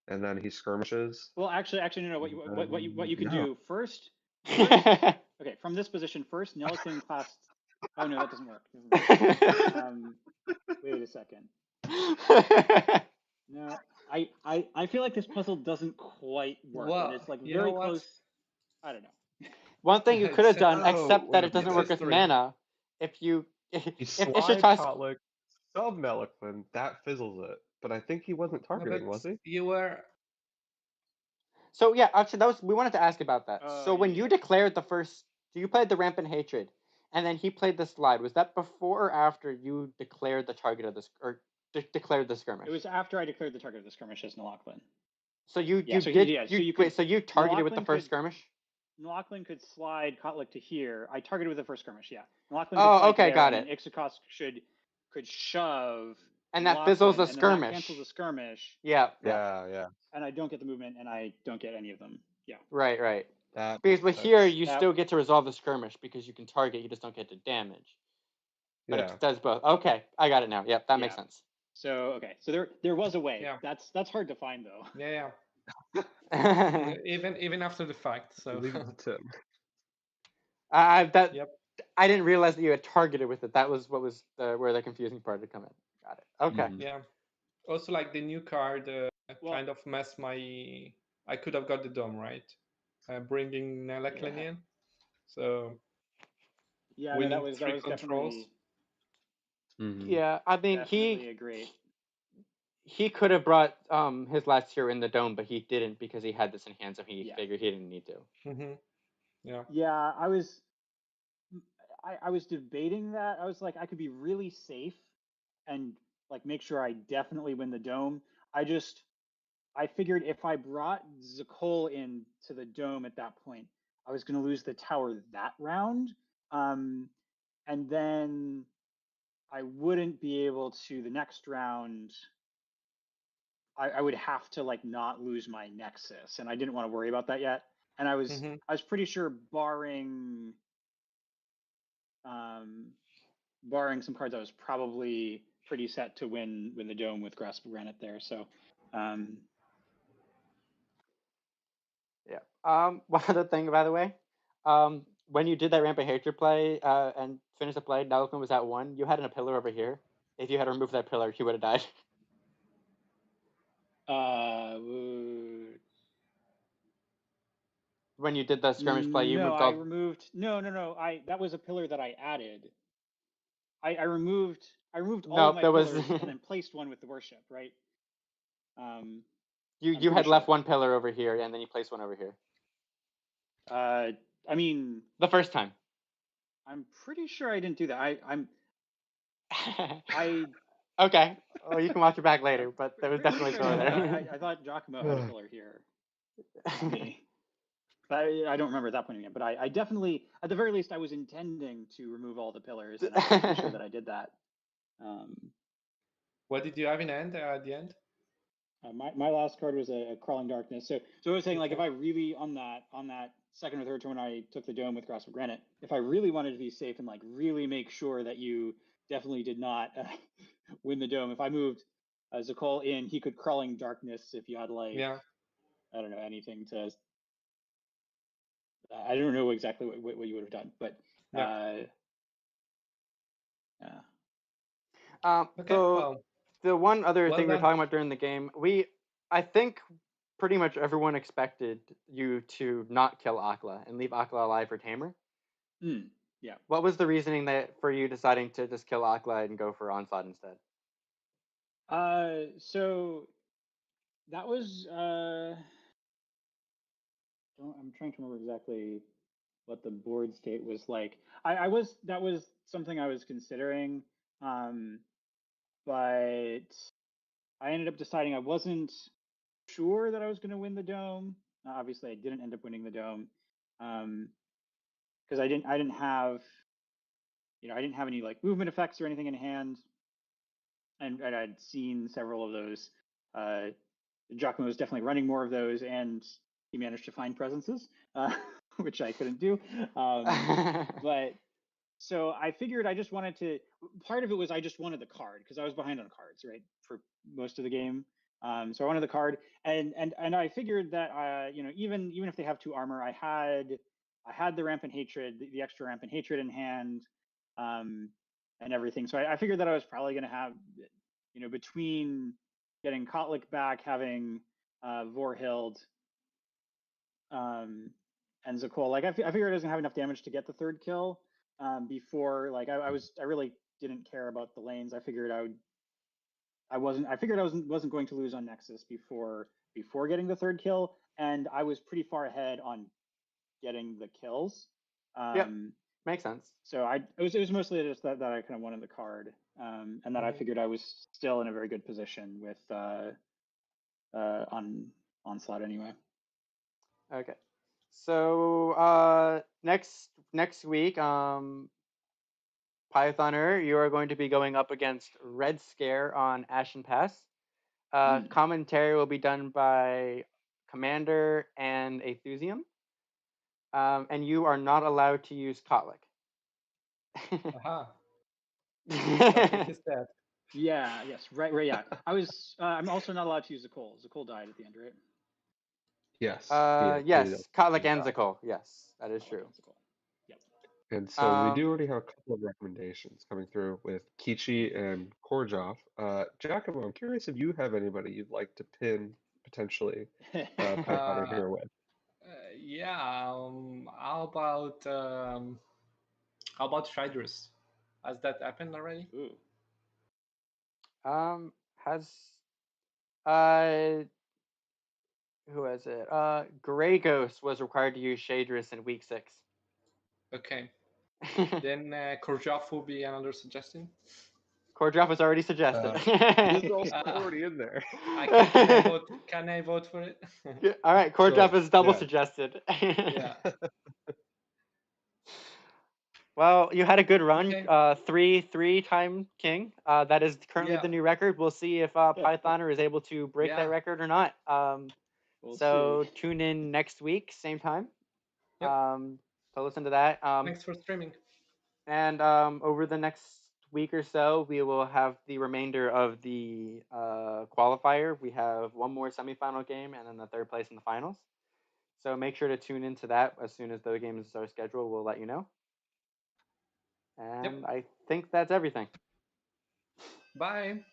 and then he skirmishes. Well, actually, no. What you could do first. Okay, from this position first, Nalaklan class. Oh no, that doesn't work. Wait a second. No, I feel like this puzzle doesn't quite work, and it's like very close. I don't know. One thing you could have done, except that it doesn't work with mana, if slide Kotlik, sub Nalaklan, that fizzles it. But I think he wasn't targeting, was he? You were. So yeah, actually, we wanted to ask about that. So when you declared the first, so you played the Rampant Hatred, and then he played the slide. Was that before or after you declared the target of this, or declared the skirmish? It was after I declared the target of the skirmish as Nalaklan. So you Yeah, so did he- yeah, so you you wait. could- So you targeted with the Nalaklan first could- skirmish. Nalaklan could slide Kotlik to here. I targeted with the first skirmish. Yeah. Nalaklan could Oh, slide okay, to there, got and it. then Ixikos could shove. And that fizzles Nalaklan, the and then that skirmish. cancels the skirmish. Yeah. Yeah. And I don't get the movement, and I don't get any of them. Yeah. Right. That Because makes with here sense. you That- still get to resolve the skirmish because you can target, you just don't get to damage. But Yeah. it does both. Okay, I got it now. Yep, that makes Yeah. sense. So okay, so there was a way. Yeah. That's hard to find though. Yeah. I Even after the fact. So Leave it to Tim. that Yep. I didn't realize that you had targeted with it. That was what was where the confusing part had come in. Got it. Okay. Mhm. Yeah. Also, like the new card Well- kind of messed my. I could have got the dome right, bringing Nalaklan Yeah. in. So Yeah, no, winning that was 3 controls. definitely Mhm. Yeah, I mean definitely a great. he could have brought his last hero in the dome, but he didn't because he had this in hand, so he Yeah. figured he didn't need to. Mm-hmm. Yeah. Yeah, I was debating that. I was like, I could be really safe and like make sure I definitely win the dome. I figured if I brought Zakol in to the dome at that point, I was going to lose the tower that round, and then I wouldn't be able to the next round. I would have to like not lose my Nexus, and I didn't want to worry about that yet. And I was pretty sure barring some cards, I was probably pretty set to win the dome with Grasp of Granite there. So Yeah. One other thing, by the way, when you did that Rampant Hatred play and finished the play, Nalaklan was at 1. You had a pillar over here. If you had removed that pillar, he would have died. When you did the skirmish play, you no, moved I all. removed no. That was a pillar that I added. I removed all No, of my there was- pillars and then placed one with the worship, right? You pretty had left sure. one pillar over here, and then you placed one over here. I mean, The first time. I'm pretty sure I didn't do that. I Okay. Well, you can watch it back later, but there was pretty definitely a sure I pillar did that. there. I thought Giacomo had a pillar here. Not me. But I don't remember at that point again. But I definitely, at the very least, I was intending to remove all the pillars, and I'm pretty sure that I did that. What did you have in hand at the end? My last card was a Crawling Darkness. So I was saying, like, if I really on that second or third turn when I took the dome with Grasp of Granite, if I really wanted to be safe and like really make sure that you definitely did not win the dome, if I moved Zakol in, he could Crawling Darkness if you had like I don't know anything to. I don't know exactly what you would have done, but Yeah. Okay. So Well, the one other well thing we were done. talking about during the game, I think pretty much everyone expected you to not kill Akla and leave Akla alive for Tamer. Yeah. What was the reasoning that for you deciding to just kill Akla and go for Onslaught instead? So that was I'm trying to remember exactly what the board state was like. That was something I was considering, but I ended up deciding I wasn't sure that I was going to win the dome. Obviously, I didn't end up winning the dome because I didn't have any like movement effects or anything in hand, and I'd seen several of those. Giacomo was definitely running more of those, and he managed to find presences, which I couldn't do. But so I figured I just wanted to. Part of it was I just wanted the card because I was behind on cards, right, for most of the game. So I wanted the card, and I figured that even if they have 2 armor, I had the Rampant Hatred, the extra Rampant Hatred in hand, and everything. So I figured that I was probably going to have, between getting Kotlik back, having Vorhild, and Zakol, like I figured I was gonna have enough damage to get the 3rd kill before. Like I really didn't care about the lanes. I figured I wasn't going to lose on Nexus before getting the 3rd kill, and I was pretty far ahead on getting the kills. Yep. Makes sense. So it was mostly just that I kind of wanted the card, and that I figured I was still in a very good position with on Onslaught anyway. Okay. So next week, Pythoner, you are going to be going up against Red Scare on Ashen Pass. Commentary will be done by Commander and Aethusium. And you are not allowed to use Kotlik. Aha. What trick is that? Yeah. Yes. Right. Yeah. I'm also not allowed to use Zakol. Zakol died at the end, right? Yes. Yes, Kotlik and Zakol. Yes, that is true. Yep. And so we do already have a couple of recommendations coming through with Kichi and Korjov. Giacomo, I'm curious if you have anybody you'd like to pin potentially Python here with. Yeah. How about Shydrus? Has that happened already? Ooh. Has who has it? Grey Ghost was required to use Shadris in week 6. Okay. Then Korjov will be another suggestion. Korjov was already suggested. This is also already in there. Can I vote for it? All right, Korjov Sure, is double yeah. suggested. Yeah. Well, you had a good run. Okay. Three-time king. That is currently the new record. We'll see if Pythoner is able to break that record or not. We'll So see. tune in next week, same time. Yep. To listen to that. Thanks for streaming. And over the next week or so, we will have the remainder of the qualifier. We have one more semifinal game and then the third place in the finals. So make sure to tune into that as soon as those games are scheduled. We'll let you know. And I think that's everything. Bye.